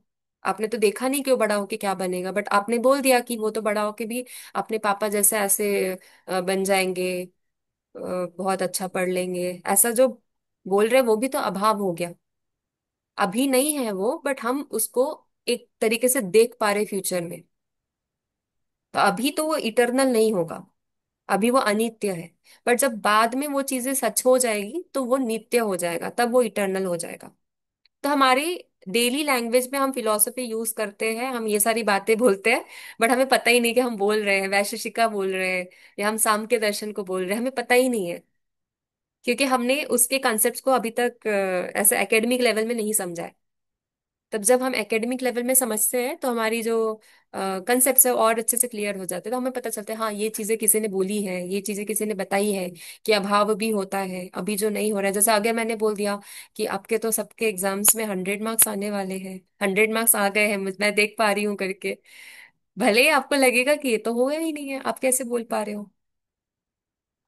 आपने तो देखा नहीं कि वो बड़ा होके क्या बनेगा, बट आपने बोल दिया कि वो तो बड़ा होके भी अपने पापा जैसे ऐसे बन जाएंगे, बहुत अच्छा पढ़ लेंगे, ऐसा जो बोल रहे हैं वो भी तो अभाव हो गया। अभी नहीं है वो, बट हम उसको एक तरीके से देख पा रहे फ्यूचर में। तो अभी तो वो इटरनल नहीं होगा, अभी वो अनित्य है। पर जब बाद में वो चीजें सच हो जाएगी तो वो नित्य हो जाएगा, तब वो इटरनल हो जाएगा। तो हमारी डेली लैंग्वेज में हम फिलोसफी यूज करते हैं, हम ये सारी बातें बोलते हैं, बट हमें पता ही नहीं कि हम बोल रहे हैं वैशेषिका बोल रहे हैं या हम सांख्य दर्शन को बोल रहे हैं, हमें पता ही नहीं है। क्योंकि हमने उसके कॉन्सेप्ट्स को अभी तक ऐसे एकेडमिक लेवल में नहीं समझा है। तब जब हम एकेडमिक लेवल में समझते हैं तो हमारी जो कंसेप्ट है और अच्छे से क्लियर हो जाते हैं, तो हमें पता चलता है हाँ ये चीजें किसी ने बोली है, ये चीजें किसी ने बताई है, कि अभाव भी होता है अभी जो नहीं हो रहा है। जैसे आगे मैंने बोल दिया कि आपके तो सबके एग्जाम्स में 100 मार्क्स आने वाले हैं, 100 मार्क्स आ गए हैं, मैं देख पा रही हूँ करके। भले ही आपको लगेगा कि ये तो होगा ही नहीं है, आप कैसे बोल पा रहे हो?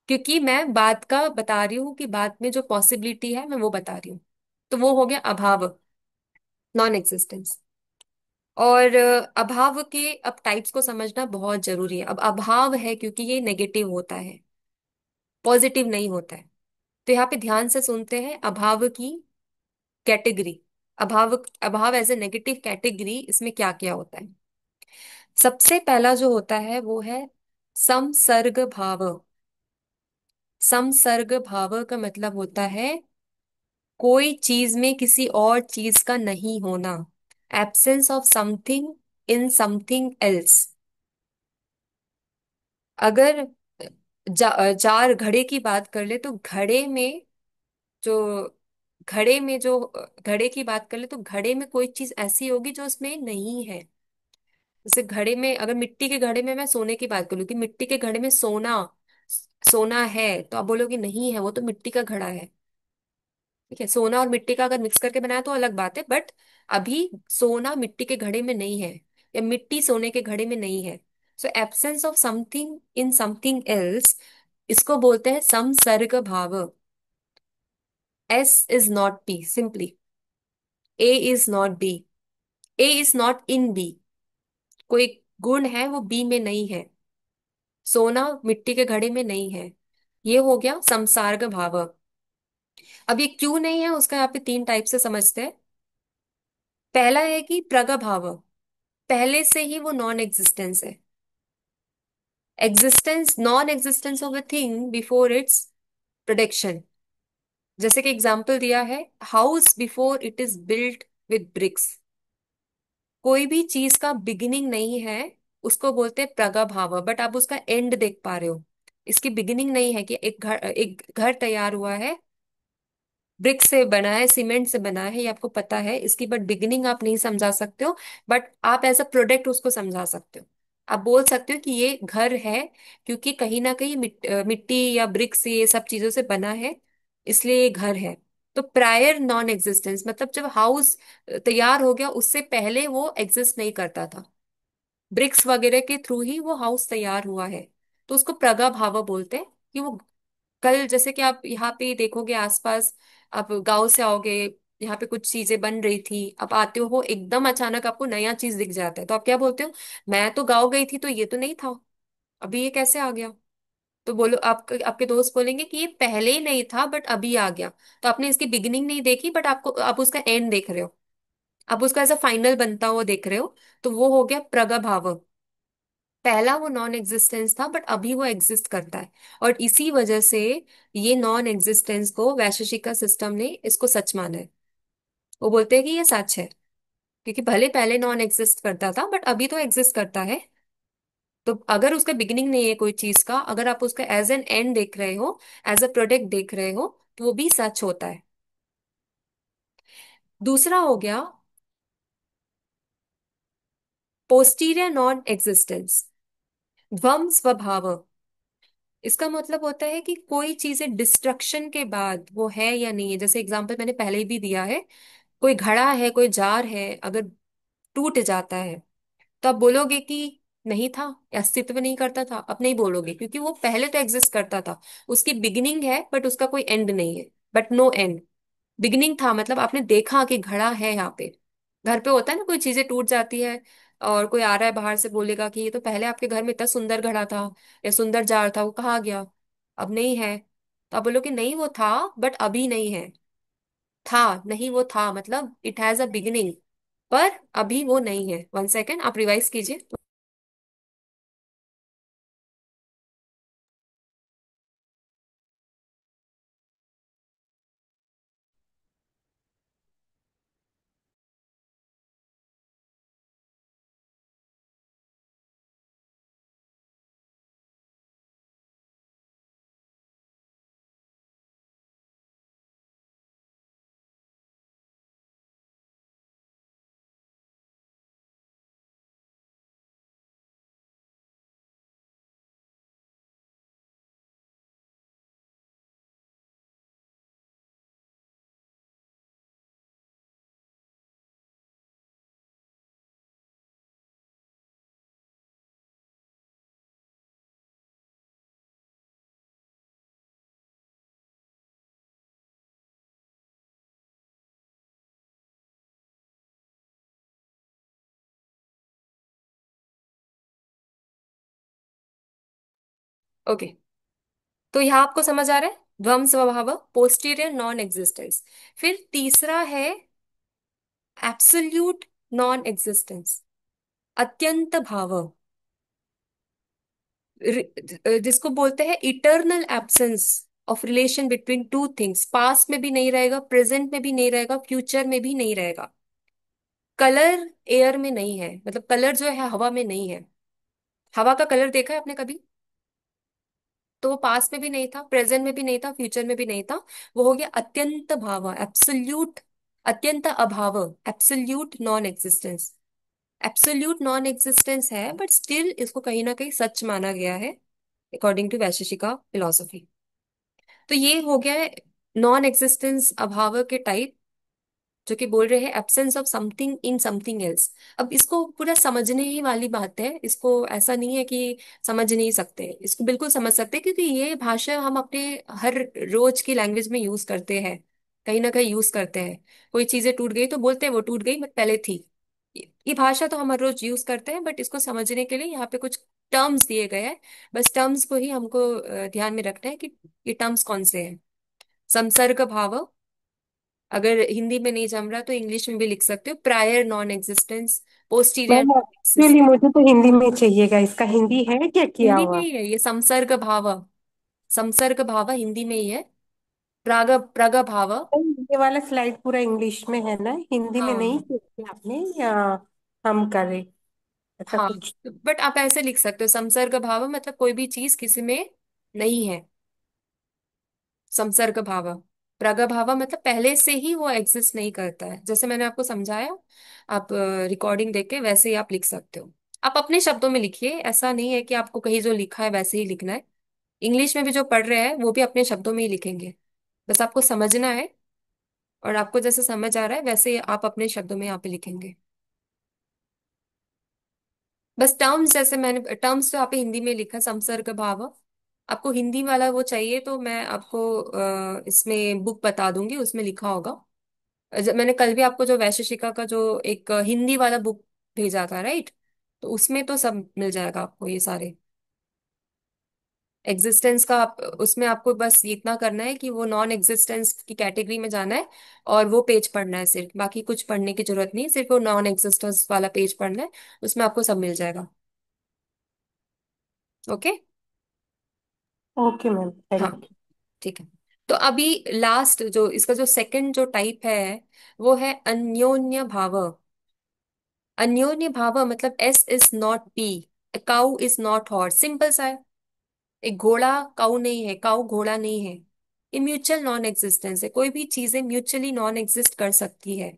क्योंकि मैं बात का बता रही हूँ कि बात में जो पॉसिबिलिटी है मैं वो बता रही हूँ। तो वो हो गया अभाव, नॉन एग्जिस्टेंस। और अभाव के अब टाइप्स को समझना बहुत जरूरी है। अब अभाव है क्योंकि ये नेगेटिव होता है, पॉजिटिव नहीं होता है। तो यहाँ पे ध्यान से सुनते हैं अभाव की कैटेगरी। अभाव, अभाव एज ए नेगेटिव कैटेगरी, इसमें क्या क्या होता है। सबसे पहला जो होता है वो है समसर्ग भाव। समसर्ग भाव का मतलब होता है कोई चीज में किसी और चीज का नहीं होना, absence of something in something else. अगर जार घड़े की बात कर ले तो जो घड़े की बात कर ले तो घड़े में कोई चीज ऐसी होगी जो उसमें नहीं है। जैसे घड़े में, अगर मिट्टी के घड़े में मैं सोने की बात करूँ कि मिट्टी के घड़े में सोना, सोना है, तो आप बोलोगे नहीं है, वो तो मिट्टी का घड़ा है। ठीक है, सोना और मिट्टी का अगर मिक्स करके बनाया तो अलग बात है, बट अभी सोना मिट्टी के घड़े में नहीं है, या मिट्टी सोने के घड़े में नहीं है। So absence of something in something else, इसको बोलते हैं समसर्ग भाव। S is not B, simply A is not B, A is not in B. कोई गुण है वो बी में नहीं है, सोना मिट्टी के घड़े में नहीं है। ये हो गया संसर्ग भाव। अब ये क्यों नहीं है उसका यहाँ पे तीन टाइप से समझते हैं। पहला है कि प्रगभाव, पहले से ही वो नॉन एग्जिस्टेंस है। Existence, non existence of a thing before its production. जैसे कि एग्जाम्पल दिया है, house before it is built with bricks. कोई भी चीज का बिगिनिंग नहीं है, उसको बोलते हैं प्रगभाव, बट आप उसका एंड देख पा रहे हो। इसकी बिगिनिंग नहीं है कि एक घर तैयार हुआ है, ब्रिक से बना है, सीमेंट से बना है, ये आपको पता है इसकी, बट बिगिनिंग आप नहीं समझा सकते हो। बट आप एज अ प्रोडक्ट उसको समझा सकते हो। आप बोल सकते हो कि ये घर है क्योंकि कहीं ना कहीं मिट्टी या ब्रिक से, ये सब चीजों से बना है, इसलिए ये घर है। तो प्रायर नॉन एग्जिस्टेंस मतलब जब हाउस तैयार हो गया उससे पहले वो एग्जिस्ट नहीं करता था, ब्रिक्स वगैरह के थ्रू ही वो हाउस तैयार हुआ है। तो उसको प्रगा भावा बोलते हैं कि वो कल, जैसे कि आप यहाँ पे देखोगे आसपास, आप गांव से आओगे, यहाँ पे कुछ चीजें बन रही थी, आप आते हो एकदम अचानक आपको नया चीज दिख जाता है, तो आप क्या बोलते हो? मैं तो गाँव गई थी तो ये तो नहीं था। अभी ये कैसे आ गया? तो बोलो, आपके दोस्त बोलेंगे कि ये पहले ही नहीं था बट अभी आ गया। तो आपने इसकी बिगिनिंग नहीं देखी, बट आपको आप उसका एंड देख रहे हो, आप उसका ऐसा फाइनल बनता हुआ देख रहे हो। तो वो हो गया प्रगभाव। पहला वो नॉन एग्जिस्टेंस था बट अभी वो एग्जिस्ट करता है। और इसी वजह से ये नॉन एग्जिस्टेंस को वैशेषिक सिस्टम ने इसको सच माना है। वो बोलते हैं कि ये सच है, क्योंकि भले पहले नॉन एग्जिस्ट करता था बट अभी तो एग्जिस्ट करता है। तो अगर उसका बिगिनिंग नहीं है कोई चीज का, अगर आप उसका एज एन एंड देख रहे हो, एज अ प्रोडक्ट देख रहे हो, तो वो भी सच होता है। दूसरा हो गया पोस्टीरियर नॉन एग्जिस्टेंस, ध्वम स्वभाव। इसका मतलब होता है कि कोई चीजें डिस्ट्रक्शन के बाद वो है या नहीं है। जैसे एग्जांपल मैंने पहले भी दिया है, कोई घड़ा है, कोई जार है, अगर टूट जाता है तो आप बोलोगे कि नहीं था, अस्तित्व नहीं करता था? अब नहीं बोलोगे, क्योंकि वो पहले तो एग्जिस्ट करता था। उसकी बिगिनिंग है बट उसका कोई एंड नहीं है, बट नो एंड। बिगिनिंग था मतलब आपने देखा कि घड़ा है यहाँ पे। घर पे होता है ना, कोई चीजें टूट जाती है और कोई आ रहा है बाहर से, बोलेगा कि ये तो पहले आपके घर में इतना सुंदर घड़ा था या सुंदर जार था, वो कहाँ गया? अब नहीं है। तो आप बोलोगे नहीं वो था बट अभी नहीं है। था नहीं, वो था मतलब इट हैज अ बिगिनिंग, पर अभी वो नहीं है। वन सेकेंड, आप रिवाइज कीजिए। ओके, तो यहाँ आपको समझ आ रहा है, ध्वंस स्वभाव, पोस्टीरियर नॉन एग्जिस्टेंस। फिर तीसरा है एब्सोल्यूट नॉन एग्जिस्टेंस, अत्यंत भाव, जिसको बोलते हैं eternal absence of relation between two things. Past में भी नहीं रहेगा, प्रेजेंट में भी नहीं रहेगा, फ्यूचर में भी नहीं रहेगा। कलर एयर में नहीं है, मतलब कलर जो है हवा में नहीं है। हवा का कलर देखा है आपने कभी? तो वो पास्ट में भी नहीं था, प्रेजेंट में भी नहीं था, फ्यूचर में भी नहीं था। वो हो गया अत्यंत भाव, एब्सोल्यूट, अत्यंत अभाव, absolute non existence. Absolute non existence है बट स्टिल इसको कहीं ना कहीं सच माना गया है अकॉर्डिंग टू वैशेषिका फिलोसफी। तो ये हो गया है नॉन एग्जिस्टेंस, अभाव के टाइप, जो कि बोल रहे हैं absence of something in something else. अब इसको पूरा समझने ही वाली बात है, इसको ऐसा नहीं है कि समझ नहीं सकते, इसको बिल्कुल समझ सकते हैं, क्योंकि ये भाषा हम अपने हर रोज की लैंग्वेज में यूज करते हैं, कहीं ना कहीं यूज करते हैं। कोई चीजें टूट गई तो बोलते हैं वो टूट गई बट पहले थी। ये भाषा तो हम हर रोज यूज करते हैं, बट इसको समझने के लिए यहाँ पे कुछ टर्म्स दिए गए हैं। बस टर्म्स को ही हमको ध्यान में रखना है कि ये टर्म्स कौन से हैं। संसर्ग भाव, अगर हिंदी में नहीं जम रहा तो इंग्लिश में भी लिख सकते हो, prior non existence, posterior ma'am non actually existence. मुझे तो हिंदी में चाहिएगा, इसका हिंदी है क्या किया हिंदी में हुआ? ही है ये संसर्ग भाव। संसर्ग भाव हिंदी में ही है। प्राग प्रग भाव। ये वाला स्लाइड पूरा इंग्लिश में है ना, हिंदी में नहीं हाँ किया आपने, या हम करें ऐसा हाँ, कुछ? बट आप ऐसे लिख सकते हो, संसर्ग भाव मतलब कोई भी चीज किसी में नहीं है, संसर्ग भाव। प्रग भाव मतलब पहले से ही वो एग्जिस्ट नहीं करता है, जैसे मैंने आपको समझाया। आप रिकॉर्डिंग देख के वैसे ही आप लिख सकते हो। आप अपने शब्दों में लिखिए, ऐसा नहीं है कि आपको कहीं जो लिखा है वैसे ही लिखना है। इंग्लिश में भी जो पढ़ रहे हैं वो भी अपने शब्दों में ही लिखेंगे। बस आपको समझना है, और आपको जैसे समझ आ रहा है वैसे ही आप अपने शब्दों में यहाँ पे लिखेंगे। बस टर्म्स, जैसे मैंने टर्म्स तो आप हिंदी में लिखा संसर्ग भाव। आपको हिंदी वाला वो चाहिए तो मैं आपको इसमें बुक बता दूंगी, उसमें लिखा होगा। मैंने कल भी आपको जो वैशेषिका का जो एक हिंदी वाला बुक भेजा था, राइट? तो उसमें तो सब मिल जाएगा आपको ये सारे। एग्जिस्टेंस का उसमें आपको बस इतना करना है कि वो नॉन एग्जिस्टेंस की कैटेगरी में जाना है और वो पेज पढ़ना है सिर्फ, बाकी कुछ पढ़ने की जरूरत नहीं है, सिर्फ वो नॉन एग्जिस्टेंस वाला पेज पढ़ना है। उसमें आपको सब मिल जाएगा। ओके। ओके मैम, हाँ, थैंक यू। ठीक है। तो अभी लास्ट जो इसका जो सेकंड जो टाइप है वो है अन्योन्य भाव। अन्योन्य भाव मतलब S is not P, cow is not horse, simple सा है। एक घोड़ा काऊ नहीं है, काऊ घोड़ा नहीं है। ये म्यूचुअल नॉन एग्जिस्टेंस है, कोई भी चीजें म्यूचुअली नॉन एग्जिस्ट कर सकती है।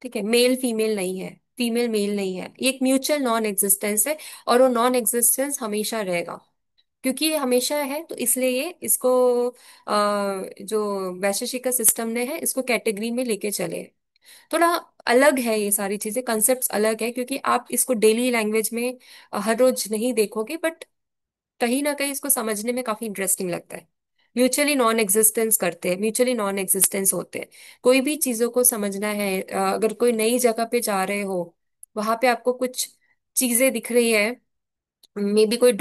ठीक है, मेल फीमेल नहीं है, फीमेल मेल नहीं है, ये एक म्यूचुअल नॉन एग्जिस्टेंस है। और वो नॉन एग्जिस्टेंस हमेशा रहेगा, क्योंकि ये हमेशा है तो इसलिए ये इसको जो वैशेषिक सिस्टम ने है इसको कैटेगरी में लेके चले। थोड़ा अलग है ये सारी चीजें, कंसेप्ट्स अलग है, क्योंकि आप इसको डेली लैंग्वेज में हर रोज नहीं देखोगे, बट कहीं ना कहीं इसको समझने में काफी इंटरेस्टिंग लगता है। म्यूचुअली नॉन एग्जिस्टेंस करते हैं, म्यूचुअली नॉन एग्जिस्टेंस होते हैं। कोई भी चीजों को समझना है, अगर कोई नई जगह पे जा रहे हो, वहां पे आपको कुछ चीजें दिख रही है, मे बी कोई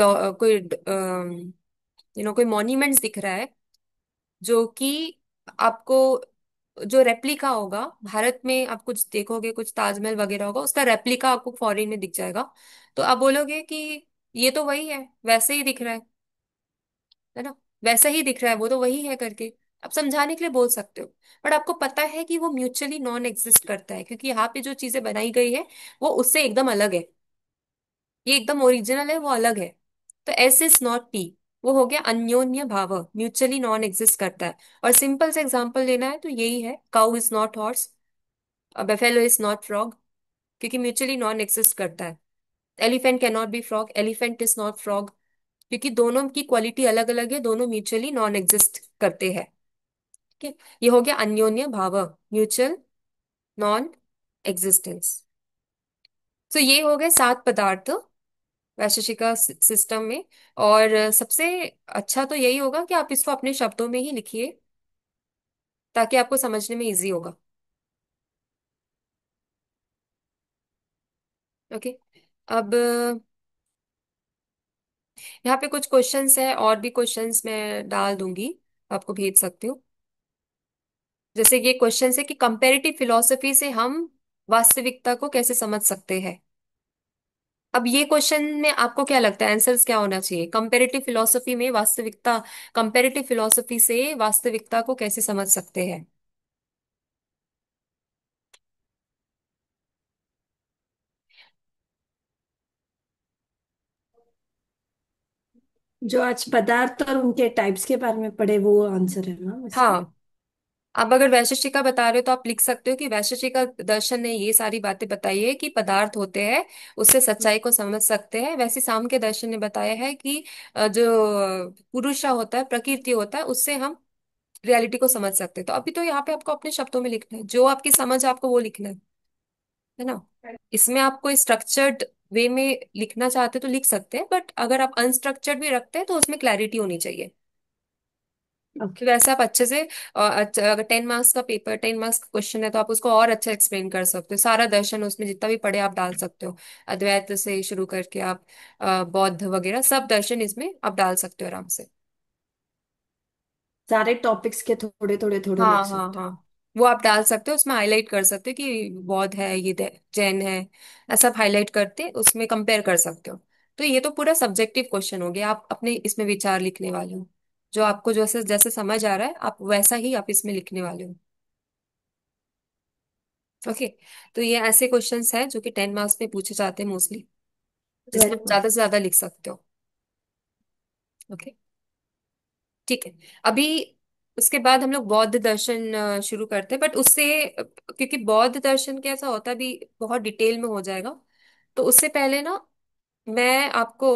कोई मॉन्यूमेंट्स दिख रहा है, जो कि आपको जो रेप्लिका होगा भारत में, आप कुछ देखोगे कुछ ताजमहल वगैरह होगा, उसका रेप्लिका आपको फॉरेन में दिख जाएगा। तो आप बोलोगे कि ये तो वही है, वैसे ही दिख रहा है ना, वैसा ही दिख रहा है, वो तो वही है करके आप समझाने के लिए बोल सकते हो। बट आपको पता है कि वो म्यूचुअली नॉन एग्जिस्ट करता है, क्योंकि यहाँ पे जो चीजें बनाई गई है वो उससे एकदम अलग है। ये एकदम ओरिजिनल है, वो अलग है। तो एस इज नॉट पी, वो हो गया अन्योन्य भाव, म्यूचुअली नॉन एग्जिस्ट करता है। और सिंपल से एग्जांपल लेना है तो यही है, cow is not horse, buffalo is not frog, क्योंकि म्यूचुअली नॉन एग्जिस्ट करता है। Elephant can not be frog, elephant is not frog, क्योंकि दोनों की क्वालिटी अलग अलग है, दोनों म्यूचुअली नॉन एग्जिस्ट करते हैं। ठीक है, ये हो गया अन्योन्य भाव, म्यूचुअल नॉन एग्जिस्टेंस। तो ये हो गए 7 पदार्थ वैशेषिका सिस्टम में। और सबसे अच्छा तो यही होगा कि आप इसको अपने शब्दों में ही लिखिए, ताकि आपको समझने में इजी होगा। ओके। अब यहाँ पे कुछ क्वेश्चंस है, और भी क्वेश्चंस मैं डाल दूंगी, आपको भेज सकती हूँ। जैसे ये क्वेश्चन है कि कंपैरेटिव फिलॉसफी से हम वास्तविकता को कैसे समझ सकते हैं। अब ये क्वेश्चन में आपको क्या लगता है आंसर्स क्या होना चाहिए, कंपैरेटिव फिलॉसफी में वास्तविकता, कंपैरेटिव फिलॉसफी से वास्तविकता को कैसे समझ सकते हैं। जो आज पदार्थ और उनके टाइप्स के बारे में पढ़े वो आंसर है ना इसका। हाँ, आप अगर वैशेषिका बता रहे हो तो आप लिख सकते हो कि वैशेषिका दर्शन ने ये सारी बातें बताई है कि पदार्थ होते हैं, उससे सच्चाई को समझ सकते हैं। वैसे साम दर्शन ने बताया है कि जो पुरुष होता है, प्रकृति होता है, उससे हम रियलिटी को समझ सकते हैं। तो अभी तो यहाँ पे आपको अपने शब्दों में लिखना है, जो आपकी समझ है, आपको वो लिखना है ना। इसमें आप कोई स्ट्रक्चर्ड वे में लिखना चाहते हो तो लिख सकते हैं, बट अगर आप अनस्ट्रक्चर्ड भी रखते हैं तो उसमें क्लैरिटी होनी चाहिए। ओके। तो वैसे आप अच्छे से अच्छा, अगर 10 मार्क्स का पेपर, 10 मार्क्स का क्वेश्चन है तो आप उसको और अच्छा एक्सप्लेन कर सकते हो, सारा दर्शन उसमें जितना भी पढ़े आप डाल सकते हो। अद्वैत से शुरू करके आप बौद्ध वगैरह सब दर्शन इसमें आप डाल सकते हो आराम से। सारे टॉपिक्स के थोड़े थोड़े थोड़े लिख हाँ हाँ सकते हाँ, वो आप डाल सकते हो, उसमें हाईलाइट कर सकते हो कि बौद्ध है, ये जैन है, ऐसा हाईलाइट करते उसमें कंपेयर कर सकते हो। तो ये तो पूरा सब्जेक्टिव क्वेश्चन हो गया, आप अपने इसमें विचार लिखने वाले हो, जो आपको जैसे जैसे समझ आ रहा है आप वैसा ही आप इसमें लिखने वाले हो। ओके। तो ये ऐसे क्वेश्चंस हैं जो कि 10 मार्क्स में पूछे जाते हैं मोस्टली, हो। जिसमें वेरी आप ज्यादा गुड। से ज्यादा लिख सकते हो। ओके, ठीक है। अभी उसके बाद हम लोग बौद्ध दर्शन शुरू करते हैं, बट उससे क्योंकि बौद्ध दर्शन कैसा होता है अभी बहुत डिटेल में हो जाएगा, तो उससे पहले ना मैं आपको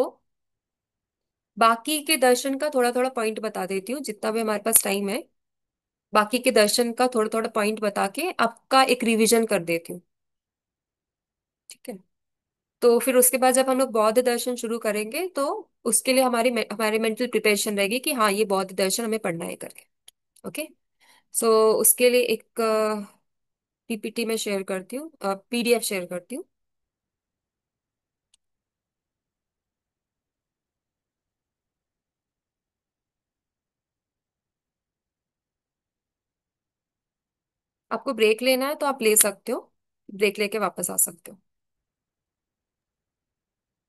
बाकी के दर्शन का थोड़ा थोड़ा पॉइंट बता देती हूँ, जितना भी हमारे पास टाइम है। बाकी के दर्शन का थोड़ा थोड़ा पॉइंट बता के आपका एक रिवीजन कर देती हूँ। ठीक है। तो फिर उसके बाद जब हम लोग बौद्ध दर्शन शुरू करेंगे तो उसके लिए हमारी मेंटल प्रिपरेशन रहेगी कि हाँ ये बौद्ध दर्शन हमें पढ़ना है करके। ओके। सो उसके लिए एक पीपीटी में शेयर करती हूँ, पीडीएफ शेयर करती हूँ। आपको ब्रेक लेना है तो आप ले सकते हो, ब्रेक लेके वापस आ सकते हो।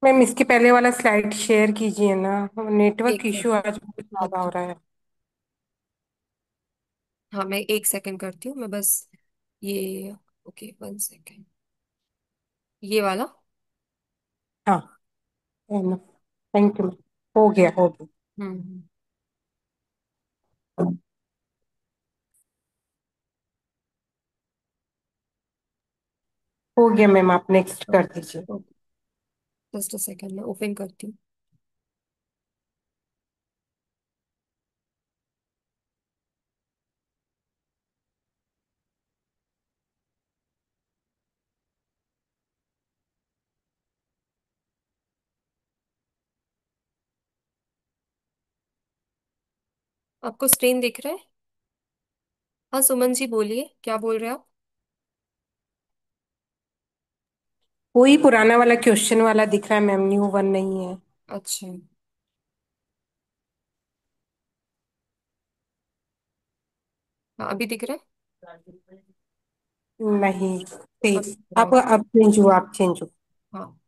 मैम इसके पहले वाला स्लाइड शेयर कीजिए ना, नेटवर्क एक इशू सेकंड आज बहुत ज्यादा करती हो हूँ। रहा है। हाँ, मैं एक सेकंड करती हूँ, मैं बस ये, ओके 1 सेकंड, ये वाला। हाँ, थैंक यू। हो गया हो गया। हम्म। हो गया मैम, आप नेक्स्ट कर दीजिए। जस्ट अ सेकंड, मैं ओपन करती हूँ। आपको स्क्रीन दिख रहा है? हाँ सुमन जी बोलिए, क्या बोल रहे हो आप? वही पुराना वाला क्वेश्चन वाला दिख रहा है मैम, न्यू वन नहीं है। अच्छा। हाँ अभी दिख रहा है। नहीं, अभी ठीक। दिख रहा आप होगा। अब चेंज हुआ, आप चेंज हुआ। हाँ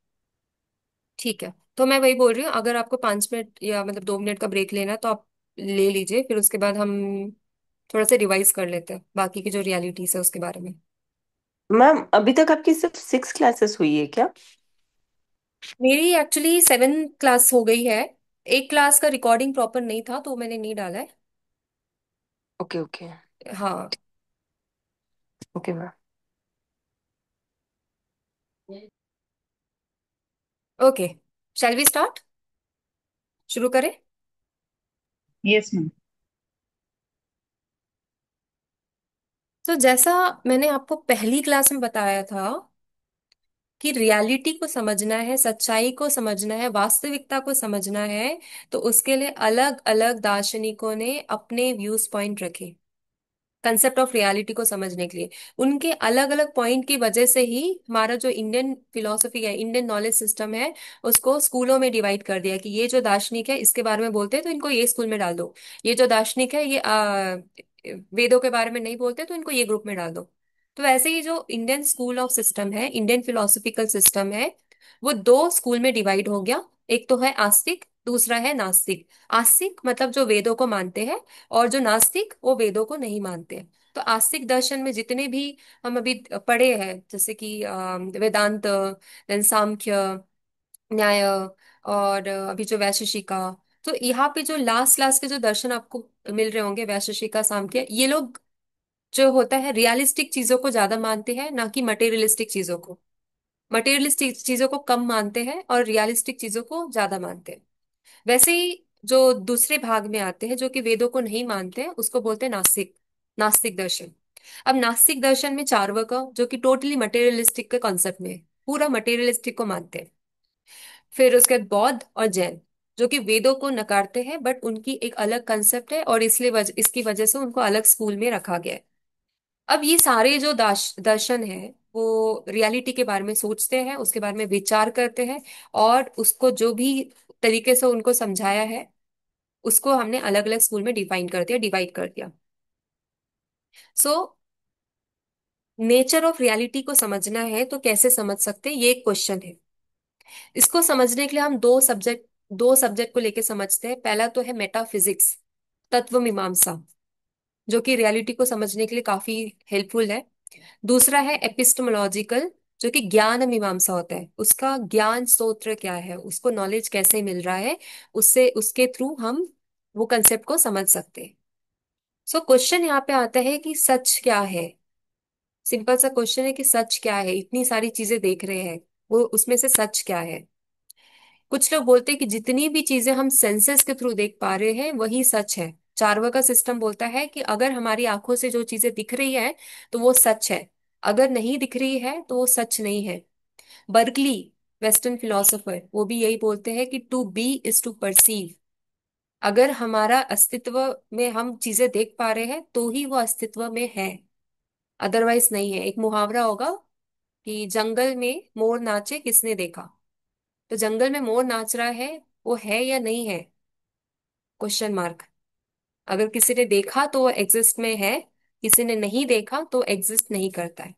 ठीक है, तो मैं वही बोल रही हूँ, अगर आपको 5 मिनट या मतलब 2 मिनट का ब्रेक लेना है तो आप ले लीजिए, फिर उसके बाद हम थोड़ा सा रिवाइज कर लेते हैं बाकी की जो रियलिटीज है उसके बारे में। मैम अभी तक आपकी सिर्फ 6 क्लासेस हुई है क्या? मेरी एक्चुअली 7 क्लास हो गई है। एक क्लास का रिकॉर्डिंग प्रॉपर नहीं था तो मैंने नहीं डाला है। Okay okay. हाँ। Okay ma'am. Okay, shall we start, शुरू करें? Yes ma'am. तो जैसा मैंने आपको पहली क्लास में बताया था कि रियलिटी को समझना है, सच्चाई को समझना है, वास्तविकता को समझना है, तो उसके लिए अलग अलग दार्शनिकों ने अपने व्यूज पॉइंट रखे कंसेप्ट ऑफ रियलिटी को समझने के लिए। उनके अलग अलग पॉइंट की वजह से ही हमारा जो इंडियन फिलोसफी है, इंडियन नॉलेज सिस्टम है, उसको स्कूलों में डिवाइड कर दिया कि ये जो दार्शनिक है इसके बारे में बोलते हैं तो इनको ये स्कूल में डाल दो, ये जो दार्शनिक है ये वेदों के बारे में नहीं बोलते तो इनको ये ग्रुप में डाल दो। तो वैसे ही जो इंडियन स्कूल ऑफ सिस्टम है, इंडियन फिलोसफिकल सिस्टम है, वो दो स्कूल में डिवाइड हो गया। एक तो है आस्तिक, दूसरा है नास्तिक। आस्तिक मतलब जो वेदों को मानते हैं, और जो नास्तिक वो वेदों को नहीं मानते। तो आस्तिक दर्शन में जितने भी हम अभी पढ़े हैं, जैसे कि वेदांत, देन सांख्य, न्याय, और अभी जो वैशेषिका, तो यहाँ पे जो लास्ट लास्ट के जो दर्शन आपको मिल रहे होंगे, वैशेषिका, सांख्य, ये लोग जो होता है रियलिस्टिक चीजों को ज्यादा मानते हैं, ना कि मटेरियलिस्टिक चीजों को। मटेरियलिस्टिक चीजों को कम मानते हैं और रियलिस्टिक चीजों को ज्यादा मानते हैं। वैसे ही जो दूसरे भाग में आते हैं जो कि वेदों को नहीं मानते हैं, उसको बोलते हैं नास्तिक, नास्तिक दर्शन। अब नास्तिक दर्शन में चार्वाक, जो कि टोटली मटेरियलिस्टिक के कॉन्सेप्ट में है, पूरा मटेरियलिस्टिक को मानते हैं। फिर उसके बाद बौद्ध और जैन, जो कि वेदों को नकारते हैं बट उनकी एक अलग कंसेप्ट है, और इसलिए इसकी वजह से उनको अलग स्कूल में रखा गया है। अब ये सारे जो दर्शन है, वो रियलिटी के बारे में सोचते हैं, उसके बारे में विचार करते हैं, और उसको जो भी तरीके से उनको समझाया है, उसको हमने अलग अलग स्कूल में डिफाइन कर दिया, डिवाइड कर दिया। सो नेचर ऑफ रियलिटी को समझना है तो कैसे समझ सकते हैं, ये एक क्वेश्चन है। इसको समझने के लिए हम दो सब्जेक्ट को लेके समझते हैं। पहला तो है मेटाफिजिक्स, तत्व मीमांसा, जो कि रियलिटी को समझने के लिए काफी हेल्पफुल है। दूसरा है एपिस्टेमोलॉजिकल, जो कि ज्ञान मीमांसा होता है, उसका ज्ञान स्रोत क्या है, उसको नॉलेज कैसे मिल रहा है, उससे उसके थ्रू हम वो कंसेप्ट को समझ सकते हैं। सो क्वेश्चन यहाँ पे आता है कि सच क्या है। सिंपल सा क्वेश्चन है कि सच क्या है, इतनी सारी चीजें देख रहे हैं, वो उसमें से सच क्या है। कुछ लोग बोलते हैं कि जितनी भी चीजें हम सेंसेस के थ्रू देख पा रहे हैं वही सच है। चार्वाक का सिस्टम बोलता है कि अगर हमारी आंखों से जो चीजें दिख रही है तो वो सच है, अगर नहीं दिख रही है तो वो सच नहीं है। बर्कली, वेस्टर्न फिलोसोफर, वो भी यही बोलते हैं कि to be is to perceive. अगर हमारा अस्तित्व में हम चीजें देख पा रहे हैं तो ही वो अस्तित्व में है, अदरवाइज नहीं है। एक मुहावरा होगा कि जंगल में मोर नाचे किसने देखा। तो जंगल में मोर नाच रहा है, वो है या नहीं है, क्वेश्चन मार्क। अगर किसी ने देखा तो वो एग्जिस्ट में है, किसी ने नहीं देखा तो एग्जिस्ट नहीं करता है।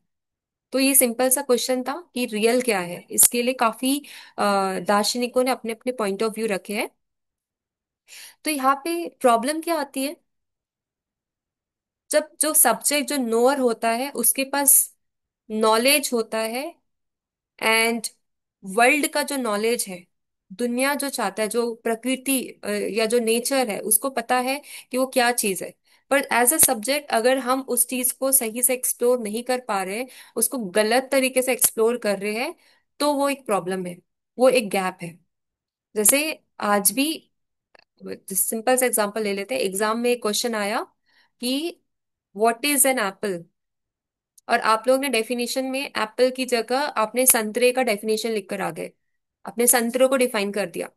तो ये सिंपल सा क्वेश्चन था कि रियल क्या है। इसके लिए काफी दार्शनिकों ने अपने अपने पॉइंट ऑफ व्यू रखे हैं। तो यहाँ पे प्रॉब्लम क्या आती है, जब जो सब्जेक्ट जो नोअर होता है उसके पास नॉलेज होता है, एंड वर्ल्ड का जो नॉलेज है, दुनिया जो चाहता है, जो प्रकृति या जो नेचर है उसको पता है कि वो क्या चीज है। पर एज अ सब्जेक्ट अगर हम उस चीज को सही से एक्सप्लोर नहीं कर पा रहे, उसको गलत तरीके से एक्सप्लोर कर रहे हैं, तो वो एक प्रॉब्लम है, वो एक गैप है। जैसे आज भी सिंपल सा एग्जांपल ले लेते हैं। एग्जाम में एक क्वेश्चन आया कि व्हाट इज एन एप्पल, और आप लोग ने डेफिनेशन में एप्पल की जगह आपने संतरे का डेफिनेशन लिख कर आ गए, अपने संतरों को डिफाइन कर दिया।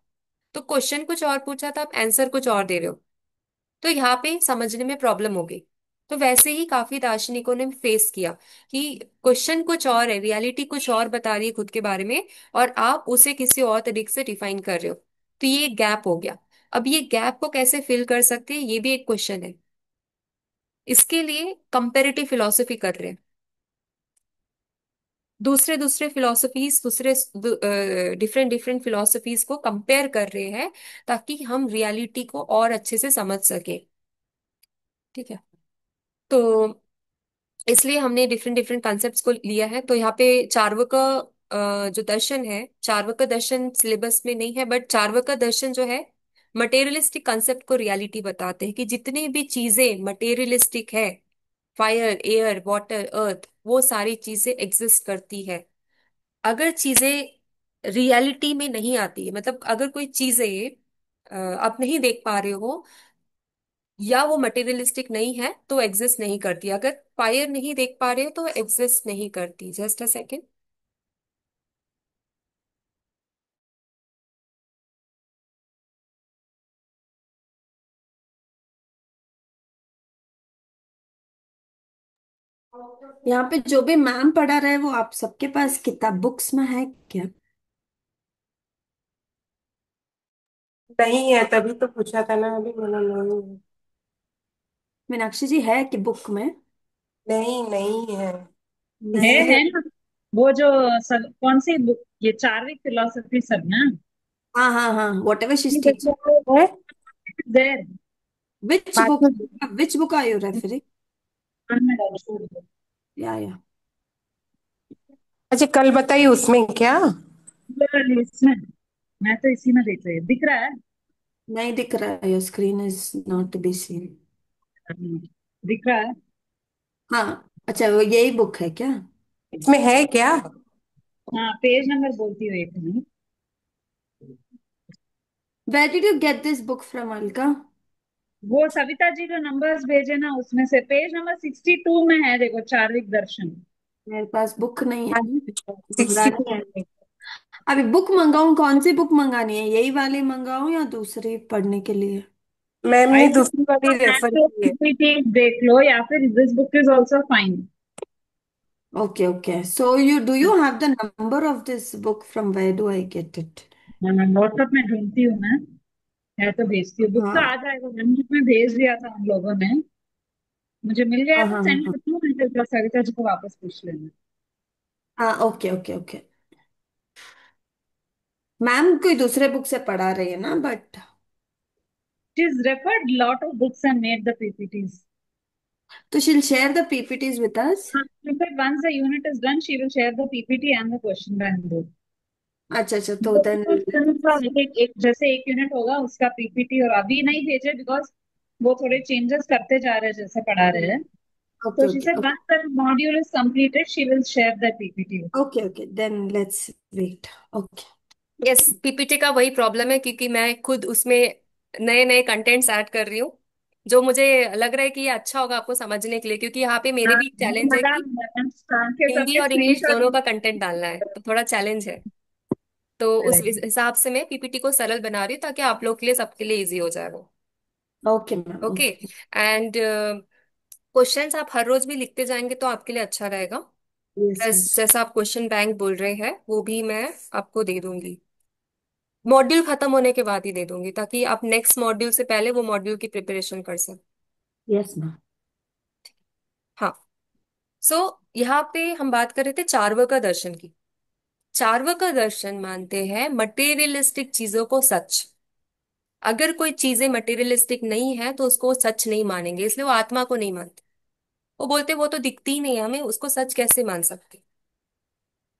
तो क्वेश्चन कुछ और पूछा था, आप आंसर कुछ और दे रहे हो। तो यहाँ पे समझने में प्रॉब्लम हो गई। तो वैसे ही काफी दार्शनिकों ने फेस किया कि क्वेश्चन कुछ और है, रियलिटी कुछ और बता रही है खुद के बारे में, और आप उसे किसी और तरीके से डिफाइन कर रहे हो। तो ये गैप हो गया। अब ये गैप को कैसे फिल कर सकते हैं, ये भी एक क्वेश्चन है। इसके लिए कंपेरेटिव फिलोसफी कर रहे हैं, दूसरे दूसरे फिलोसफीज, दूसरे डिफरेंट डिफरेंट फिलोसफीज को कंपेयर कर रहे हैं, ताकि हम रियलिटी को और अच्छे से समझ सके। ठीक है। तो इसलिए हमने डिफरेंट डिफरेंट कॉन्सेप्ट्स को लिया है। तो यहाँ पे चार्वाक जो दर्शन है, चार्वाक दर्शन सिलेबस में नहीं है, बट चार्वाक दर्शन जो है मटेरियलिस्टिक कॉन्सेप्ट को रियलिटी बताते हैं कि जितनी भी चीजें मटेरियलिस्टिक है, फायर, एयर, वाटर, अर्थ, वो सारी चीजें एग्जिस्ट करती है। अगर चीजें रियलिटी में नहीं आती है, मतलब अगर कोई चीजें आप नहीं देख पा रहे हो या वो मटेरियलिस्टिक नहीं है तो एग्जिस्ट नहीं करती। अगर फायर नहीं देख पा रहे हो तो एग्जिस्ट नहीं करती। Just a second. यहाँ पे जो भी मैम पढ़ा रहे वो आप सबके पास किताब बुक्स में है क्या? नहीं है, तभी तो पूछा था ना अभी, मैंने नहीं है। मीनाक्षी जी है कि बुक में? नहीं, नहीं है। नहीं। इसीलिए। है ना। वो जो कौन सी बुक, ये चार्विक फिलोसफी सब ना। हाँ हाँ हाँ, वॉट एवर शी ये इज टीचिंग। बच्चा है। देर। विच बाद बुक? में। Which book are you referring? या अच्छा, कल बताइए उसमें क्या। इसमें मैं तो इसी में देख रही दिख रहा है। नहीं दिख रहा है, your screen is not to be seen. दिख रहा है। हाँ अच्छा, वो यही बुक है क्या? इसमें है क्या। हाँ, पेज नंबर बोलती हूँ, एक minute. Where did you get this book from Alka? वो सविता जी जो नंबर्स भेजे ना, उसमें से पेज नंबर 62 में है, देखो, चार्विक दर्शन। मेरे पास बुक नहीं है ना, सिक्सटी मंगानी है। अभी बुक मंगाऊं, कौन सी बुक मंगानी है, यही वाली मंगाऊं या दूसरी पढ़ने के लिए? मैम ने आई दूसरी वाली रेफर की है। थिंक देख लो, या फिर this book is also fine. Okay okay, so you do you have the number of this book, from where do I get it? WhatsApp में ढूंढती हूँ मैं, है तो भेजती हूँ। बुक तो हाँ आ जाएगा, ग्रुप में भेज दिया था हम लोगों ने। मुझे मिल गया हाँ तो हाँ सेंड हाँ कर दूँ, नहीं तो सविता जी को वापस पूछ लेना। हाँ, ओके ओके ओके। मैम कोई दूसरे बुक से पढ़ा रही है ना, but She's referred lot of books and made the PPTs. तो शील share the PPTs with us. In fact, once the unit is done, she will share the PPT and the question bank book. अच्छा अच्छा, तो then जैसे एक unit होगा उसका PPT, और अभी नहीं भेजे बिकॉज वो थोड़े चेंजेस करते जा रहे हैं जैसे पढ़ा रहे हैं। Okay So she okay said once the module is completed, she will share the PPT. Okay okay, then let's wait. Okay. Yes, PPT का वही प्रॉब्लम है, क्योंकि मैं खुद उसमें नए नए कंटेंट्स ऐड कर रही हूँ, जो मुझे लग रहा है कि ये अच्छा होगा आपको समझने के लिए, क्योंकि यहाँ पे मेरे हाँ, भी चैलेंज है मजा कि के हिंदी सबके और इंग्लिश दोनों स्क्रीनशॉट। का कंटेंट डालना है, तो थोड़ा चैलेंज है। तो उस हिसाब से मैं पीपीटी को सरल बना रही हूँ, ताकि आप लोग के लिए, सबके लिए इजी हो जाए वो। Okay ma'am, okay. Okay. And questions आप हर रोज भी लिखते जाएंगे तो आपके लिए अच्छा रहेगा। Yes plus yes. जैसा आप क्वेश्चन बैंक बोल रहे हैं वो भी मैं आपको दे दूंगी, मॉड्यूल खत्म होने के बाद ही दे दूंगी, ताकि आप नेक्स्ट मॉड्यूल से पहले वो मॉड्यूल की प्रिपरेशन कर सकें। Yes ma'am. हाँ। सो यहाँ पे हम बात कर रहे थे चार्वाक दर्शन की। चार्वाक दर्शन मानते हैं मटेरियलिस्टिक चीजों को सच। अगर कोई चीजें मटेरियलिस्टिक नहीं है तो उसको सच नहीं मानेंगे, इसलिए वो आत्मा को नहीं मानते। वो बोलते वो तो दिखती ही नहीं है हमें, उसको सच कैसे मान सकते।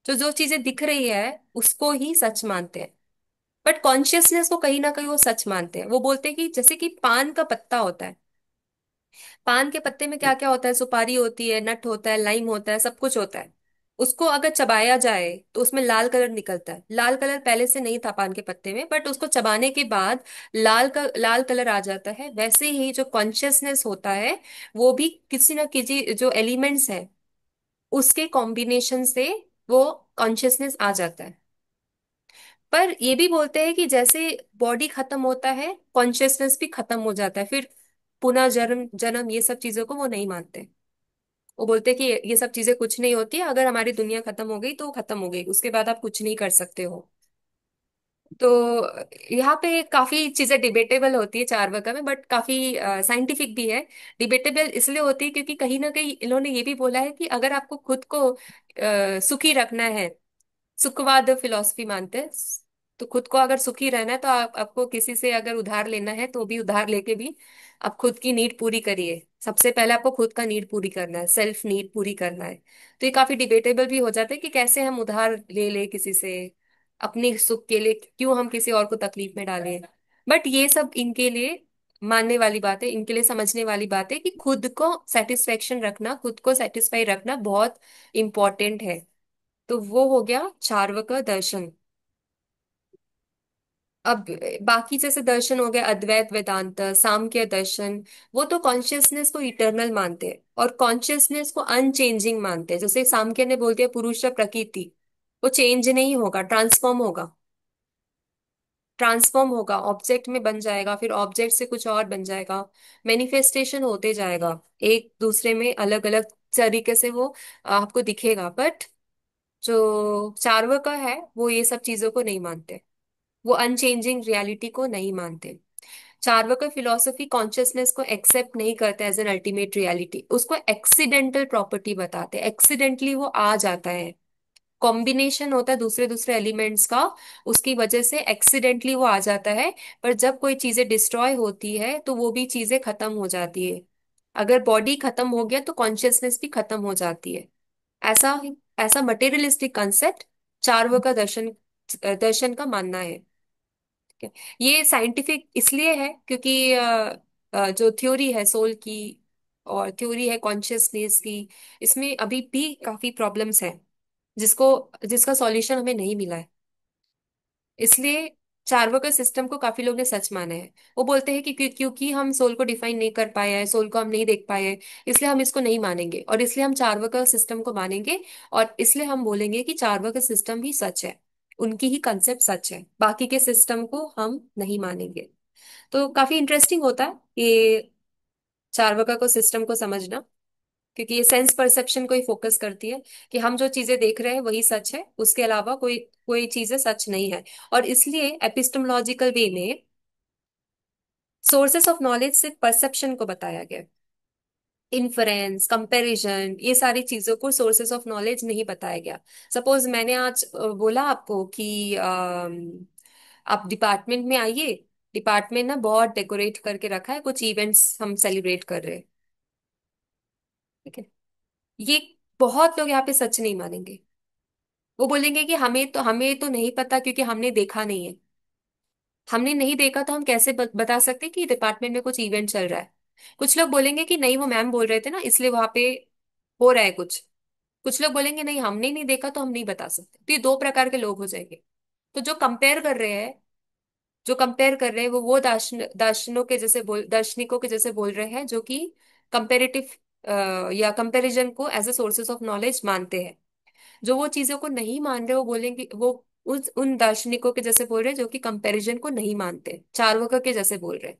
तो जो चीजें दिख रही है उसको ही सच मानते हैं। बट कॉन्शियसनेस को कहीं ना कहीं वो सच मानते हैं। वो बोलते हैं कि जैसे कि पान का पत्ता होता है, पान के पत्ते में क्या क्या होता है, सुपारी होती है, नट होता है, लाइम होता है, सब कुछ होता है। उसको अगर चबाया जाए तो उसमें लाल कलर निकलता है। लाल कलर पहले से नहीं था पान के पत्ते में, बट उसको चबाने के बाद लाल कलर आ जाता है। वैसे ही जो कॉन्शियसनेस होता है वो भी किसी ना किसी जो एलिमेंट्स है उसके कॉम्बिनेशन से वो कॉन्शियसनेस आ जाता है। पर ये भी बोलते हैं कि जैसे बॉडी खत्म होता है कॉन्शियसनेस भी खत्म हो जाता है, फिर पुनः जन्म जन्म ये सब चीजों को वो नहीं मानते। वो बोलते हैं कि ये सब चीजें कुछ नहीं होती है, अगर हमारी दुनिया खत्म हो गई तो वो खत्म हो गई, उसके बाद आप कुछ नहीं कर सकते हो। तो यहाँ पे काफी चीजें डिबेटेबल होती है चार्वाका में, बट काफी साइंटिफिक भी है। डिबेटेबल इसलिए होती है क्योंकि कहीं ना कहीं इन्होंने ये भी बोला है कि अगर आपको खुद को सुखी रखना है, सुखवाद फिलॉसफी मानते हैं, तो खुद को अगर सुखी रहना है तो आपको किसी से अगर उधार लेना है तो भी उधार लेके भी आप खुद की नीड पूरी करिए। सबसे पहले आपको खुद का नीड पूरी करना है, सेल्फ नीड पूरी करना है। तो ये काफी डिबेटेबल भी हो जाता है कि कैसे हम उधार ले ले किसी से अपने सुख के लिए, क्यों हम किसी और को तकलीफ में डालें। बट ये सब इनके लिए मानने वाली बात है, इनके लिए समझने वाली बात है कि खुद को सेटिस्फेक्शन रखना, खुद को सेटिस्फाई रखना बहुत इंपॉर्टेंट है। तो वो हो गया चार्वाक दर्शन। अब बाकी जैसे दर्शन हो गया अद्वैत वेदांत सांख्य दर्शन, वो तो कॉन्शियसनेस को इटर्नल मानते हैं और कॉन्शियसनेस को अनचेंजिंग मानते हैं। जैसे सांख्य ने बोल दिया पुरुष प्रकृति, वो चेंज नहीं होगा, ट्रांसफॉर्म होगा। ट्रांसफॉर्म होगा, ऑब्जेक्ट में बन जाएगा, फिर ऑब्जेक्ट से कुछ और बन जाएगा, मैनिफेस्टेशन होते जाएगा, एक दूसरे में अलग अलग तरीके से वो आपको दिखेगा। बट जो चार्वाक है वो ये सब चीजों को नहीं मानते, वो अनचेंजिंग रियलिटी को नहीं मानते। चार्वाक फिलोसफी कॉन्शियसनेस को एक्सेप्ट नहीं करता एज एन अल्टीमेट रियलिटी, उसको एक्सीडेंटल प्रॉपर्टी बताते हैं। एक्सीडेंटली वो आ जाता है, कॉम्बिनेशन होता है दूसरे दूसरे एलिमेंट्स का, उसकी वजह से एक्सीडेंटली वो आ जाता है। पर जब कोई चीजें डिस्ट्रॉय होती है तो वो भी चीजें खत्म हो जाती है। अगर बॉडी खत्म हो गया तो कॉन्शियसनेस भी खत्म हो जाती है। ऐसा ऐसा मटेरियलिस्टिक कंसेप्ट चार्वाक दर्शन दर्शन का मानना है। ठीक है? ये साइंटिफिक इसलिए है क्योंकि जो थ्योरी है सोल की और थ्योरी है कॉन्शियसनेस की, इसमें अभी भी काफी प्रॉब्लम्स है जिसको जिसका सॉल्यूशन हमें नहीं मिला है। इसलिए चार्वाक सिस्टम को काफी लोग ने सच माना है। वो बोलते हैं कि क्योंकि हम सोल को डिफाइन नहीं कर पाए हैं, सोल को हम नहीं देख पाए हैं, इसलिए हम इसको नहीं मानेंगे और इसलिए हम चार्वाक सिस्टम को मानेंगे। और इसलिए हम बोलेंगे कि चार्वाक सिस्टम ही सच है, उनकी ही कंसेप्ट सच है, बाकी के सिस्टम को हम नहीं मानेंगे। तो काफी इंटरेस्टिंग होता है ये चार्वाक को सिस्टम को समझना, क्योंकि ये सेंस परसेप्शन को ही फोकस करती है कि हम जो चीजें देख रहे हैं वही सच है, उसके अलावा कोई कोई चीजें सच नहीं है। और इसलिए एपिस्टेमोलॉजिकल वे में सोर्सेस ऑफ नॉलेज सिर्फ परसेप्शन को बताया गया। इन्फरेंस, कंपैरिजन, ये सारी चीजों को सोर्सेस ऑफ नॉलेज नहीं बताया गया। सपोज मैंने आज बोला आपको कि आप डिपार्टमेंट में आइए, डिपार्टमेंट ना बहुत डेकोरेट करके रखा है, कुछ इवेंट्स हम सेलिब्रेट कर रहे हैं। ठीक है, ये बहुत लोग यहाँ पे सच नहीं मानेंगे। वो बोलेंगे कि हमें तो नहीं पता क्योंकि हमने देखा नहीं है। हमने नहीं देखा तो हम कैसे बता सकते कि डिपार्टमेंट में कुछ इवेंट चल रहा है। कुछ लोग बोलेंगे कि नहीं वो मैम बोल रहे थे ना इसलिए वहां पे हो रहा है कुछ। कुछ लोग बोलेंगे नहीं हमने नहीं देखा तो हम नहीं बता सकते। तो ये दो प्रकार के लोग हो जाएंगे। तो जो कंपेयर कर रहे हैं वो दार्शनों के जैसे दार्शनिकों के जैसे बोल रहे हैं जो कि कंपेरेटिव या कंपैरिजन को as a sources of knowledge मानते हैं। जो वो चीजों को नहीं मान रहे वो बोलेंगे, वो उन दार्शनिकों के जैसे बोल रहे हैं जो कि कंपैरिजन को नहीं मानते, चार्वाक के जैसे बोल रहे हैं।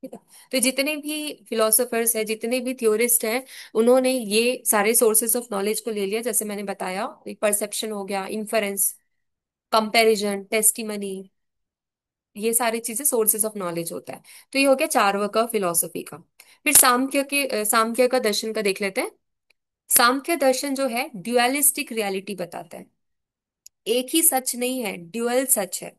ठीक है? तो जितने भी फिलोसोफर्स हैं, जितने भी थ्योरिस्ट हैं, उन्होंने ये सारे सोर्सेस ऑफ नॉलेज को ले लिया। जैसे मैंने बताया, परसेप्शन हो गया, इन्फरेंस, कंपैरिजन, टेस्टिमनी, ये सारी चीजें सोर्सेस ऑफ नॉलेज होता है। तो ये हो गया चार्वाक फिलोसफी का। फिर सांख्य का दर्शन का देख लेते हैं। सांख्य दर्शन जो है ड्युअलिस्टिक रियलिटी बताता है। एक ही सच नहीं है, ड्यूअल सच है।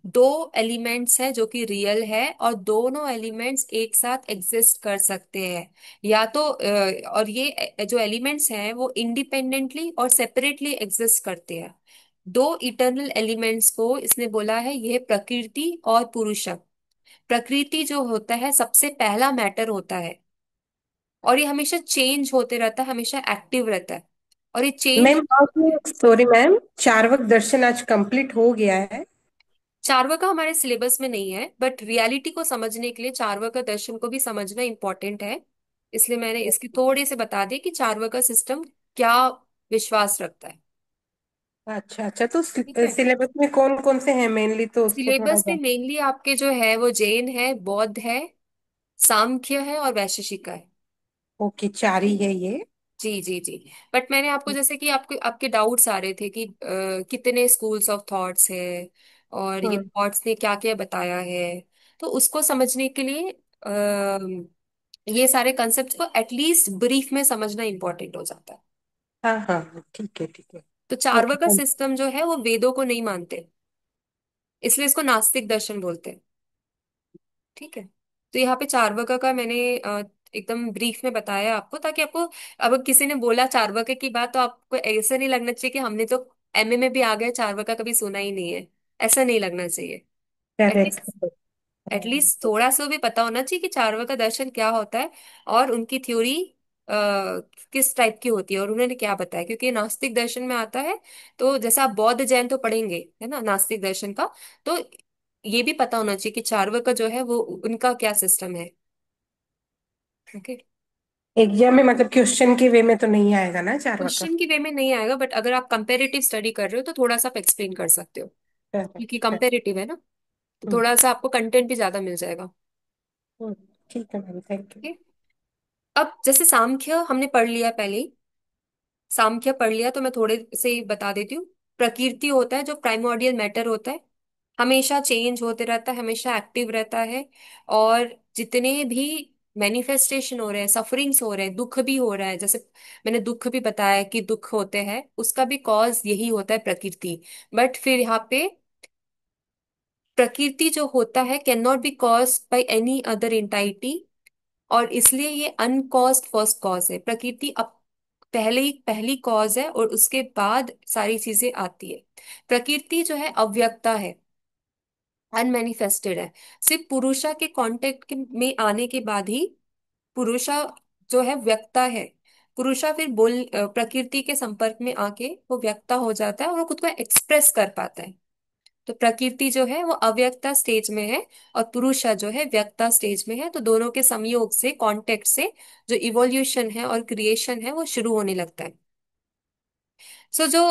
दो एलिमेंट्स है जो कि रियल है, और दोनों एलिमेंट्स एक साथ एग्जिस्ट कर सकते हैं। या तो और ये जो एलिमेंट्स हैं वो इंडिपेंडेंटली और सेपरेटली एग्जिस्ट करते हैं। दो इटर्नल एलिमेंट्स को इसने बोला है, यह प्रकृति और पुरुष। प्रकृति जो होता है सबसे पहला मैटर होता है, और ये हमेशा चेंज होते रहता है, हमेशा एक्टिव रहता है। और ये चेंज। मैम, सॉरी मैम, चार्वक दर्शन आज कंप्लीट हो गया है। चार्वाका हमारे सिलेबस में नहीं है, बट रियलिटी को समझने के लिए चार्वाका दर्शन को भी समझना इंपॉर्टेंट है। इसलिए मैंने इसकी थोड़े से बता दी कि चार्वाका सिस्टम क्या विश्वास रखता है। अच्छा अच्छा, तो ठीक है। सिलेबस में कौन कौन से हैं मेनली, तो उसको थोड़ा सिलेबस में सा। मेनली आपके जो है वो जैन है, बौद्ध है, सांख्य है और वैशेषिक है। ओके, चार ही है ये। जी जी जी। बट मैंने आपको जैसे कि आपके आपके डाउट्स आ रहे थे कि कितने स्कूल्स ऑफ थॉट्स है, और ये हम्म। थॉट्स ने क्या क्या बताया है। तो उसको समझने के लिए ये सारे कंसेप्ट को एटलीस्ट ब्रीफ में समझना इंपॉर्टेंट हो जाता है। हाँ हाँ हाँ, ठीक है ठीक है। तो ओके चार्वाक सिस्टम जो है वो वेदों को नहीं मानते, इसलिए इसको नास्तिक दर्शन बोलते हैं। ठीक है। तो यहाँ पे चार्वाक का मैंने एकदम ब्रीफ में बताया आपको, ताकि आपको, अब किसी ने बोला चार्वाक की बात तो आपको ऐसा नहीं लगना चाहिए कि हमने तो एमए में भी आ गए, चार्वाक कभी सुना ही नहीं है। ऐसा नहीं लगना चाहिए। करेक्ट। एटलीस्ट थोड़ा सा भी पता होना चाहिए कि चार्वाक का दर्शन क्या होता है, और उनकी थ्योरी किस टाइप की होती है, और उन्होंने क्या बताया, क्योंकि ये नास्तिक दर्शन में आता है। तो जैसा आप बौद्ध जैन तो पढ़ेंगे है ना नास्तिक दर्शन का, तो ये भी पता होना चाहिए कि चार्वाक का जो है वो उनका क्या सिस्टम है। ओके। एग्जाम में मतलब क्वेश्चन के वे में तो नहीं आएगा ना चार्वक का? क्वेश्चन की वे में नहीं आएगा, बट अगर आप कंपेरेटिव स्टडी कर रहे हो तो थोड़ा सा आप एक्सप्लेन कर सकते हो, करेक्ट क्योंकि करेक्ट। कंपेरेटिव है ना। तो हम्म, थोड़ा सा आपको कंटेंट भी ज्यादा मिल जाएगा। हम्म, ठीक है मैम, थैंक यू। ठीक। अब जैसे सांख्य हमने पढ़ लिया पहले ही, सांख्य पढ़ लिया तो मैं थोड़े से ही बता देती हूँ। प्रकृति होता है जो प्राइमोर्डियल मैटर होता है, हमेशा चेंज होते रहता है, हमेशा एक्टिव रहता है। और जितने भी मैनिफेस्टेशन हो रहे हैं, सफरिंग्स हो रहे हैं, दुख भी हो रहा है, जैसे मैंने दुख भी बताया कि दुख होते हैं, उसका भी कॉज यही होता है, प्रकृति। बट फिर यहाँ पे प्रकृति जो होता है can not be caused by any other entity, और इसलिए ये अनकॉज्ड फर्स्ट कॉज है। प्रकृति अब पहले ही पहली कॉज है, और उसके बाद सारी चीजें आती है। प्रकृति जो है अव्यक्ता है, अनमैनिफेस्टेड है। सिर्फ पुरुषा के कांटेक्ट में आने के बाद ही पुरुषा जो है व्यक्ता है। पुरुषा फिर प्रकृति के संपर्क में आके वो व्यक्ता हो जाता है, और वो खुद को एक्सप्रेस कर पाता है। तो प्रकृति जो है वो अव्यक्ता स्टेज में है, और पुरुषा जो है व्यक्ता स्टेज में है। तो दोनों के संयोग से, कांटेक्ट से जो इवोल्यूशन है और क्रिएशन है वो शुरू होने लगता है। सो जो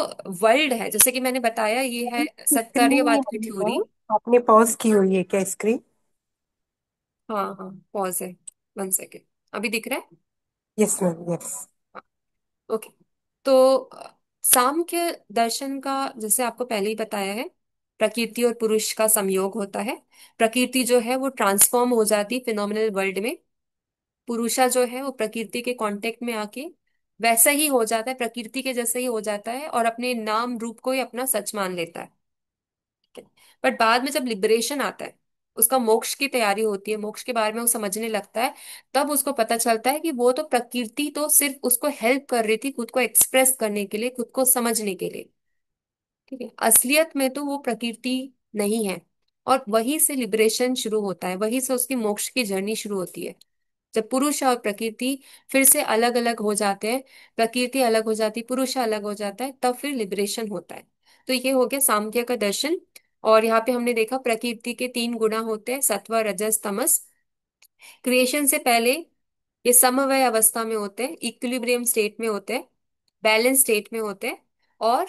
वर्ल्ड है, जैसे कि मैंने बताया, ये है स्क्रीन नहीं सत्कार्यवाद आ की रही थ्योरी। है, आपने पॉज की हुई है क्या स्क्रीन? हाँ हाँ, पॉज है। 1 सेकेंड। अभी दिख रहा है? Yes ma'am, yes. ओके। तो सांख्य दर्शन का, जैसे आपको पहले ही बताया है, प्रकृति और पुरुष का संयोग होता है। प्रकृति जो है वो ट्रांसफॉर्म हो जाती फिनोमिनल वर्ल्ड में। पुरुषा जो है वो प्रकृति के कांटेक्ट में आके वैसा ही हो जाता है, प्रकृति के जैसे ही हो जाता है, और अपने नाम रूप को ही अपना सच मान लेता है। बट बाद में जब लिबरेशन आता है, उसका मोक्ष की तैयारी होती है, मोक्ष के बारे में वो समझने लगता है, तब उसको पता चलता है कि वो तो प्रकृति तो सिर्फ उसको हेल्प कर रही थी खुद को एक्सप्रेस करने के लिए, खुद को समझने के लिए। ठीक है। असलियत में तो वो प्रकृति नहीं है। और वहीं से लिबरेशन शुरू होता है, वहीं से उसकी मोक्ष की जर्नी शुरू होती है। जब पुरुष और प्रकृति फिर से अलग अलग हो जाते हैं, प्रकृति अलग हो जाती, पुरुष अलग हो जाता है, तब फिर लिबरेशन होता है। तो ये हो गया सांख्य का दर्शन। और यहाँ पे हमने देखा प्रकृति के 3 गुणा होते हैं, सत्व रजस तमस। क्रिएशन से पहले ये समवय अवस्था में होते हैं, इक्विलिब्रियम स्टेट में होते हैं, बैलेंस स्टेट में होते हैं। और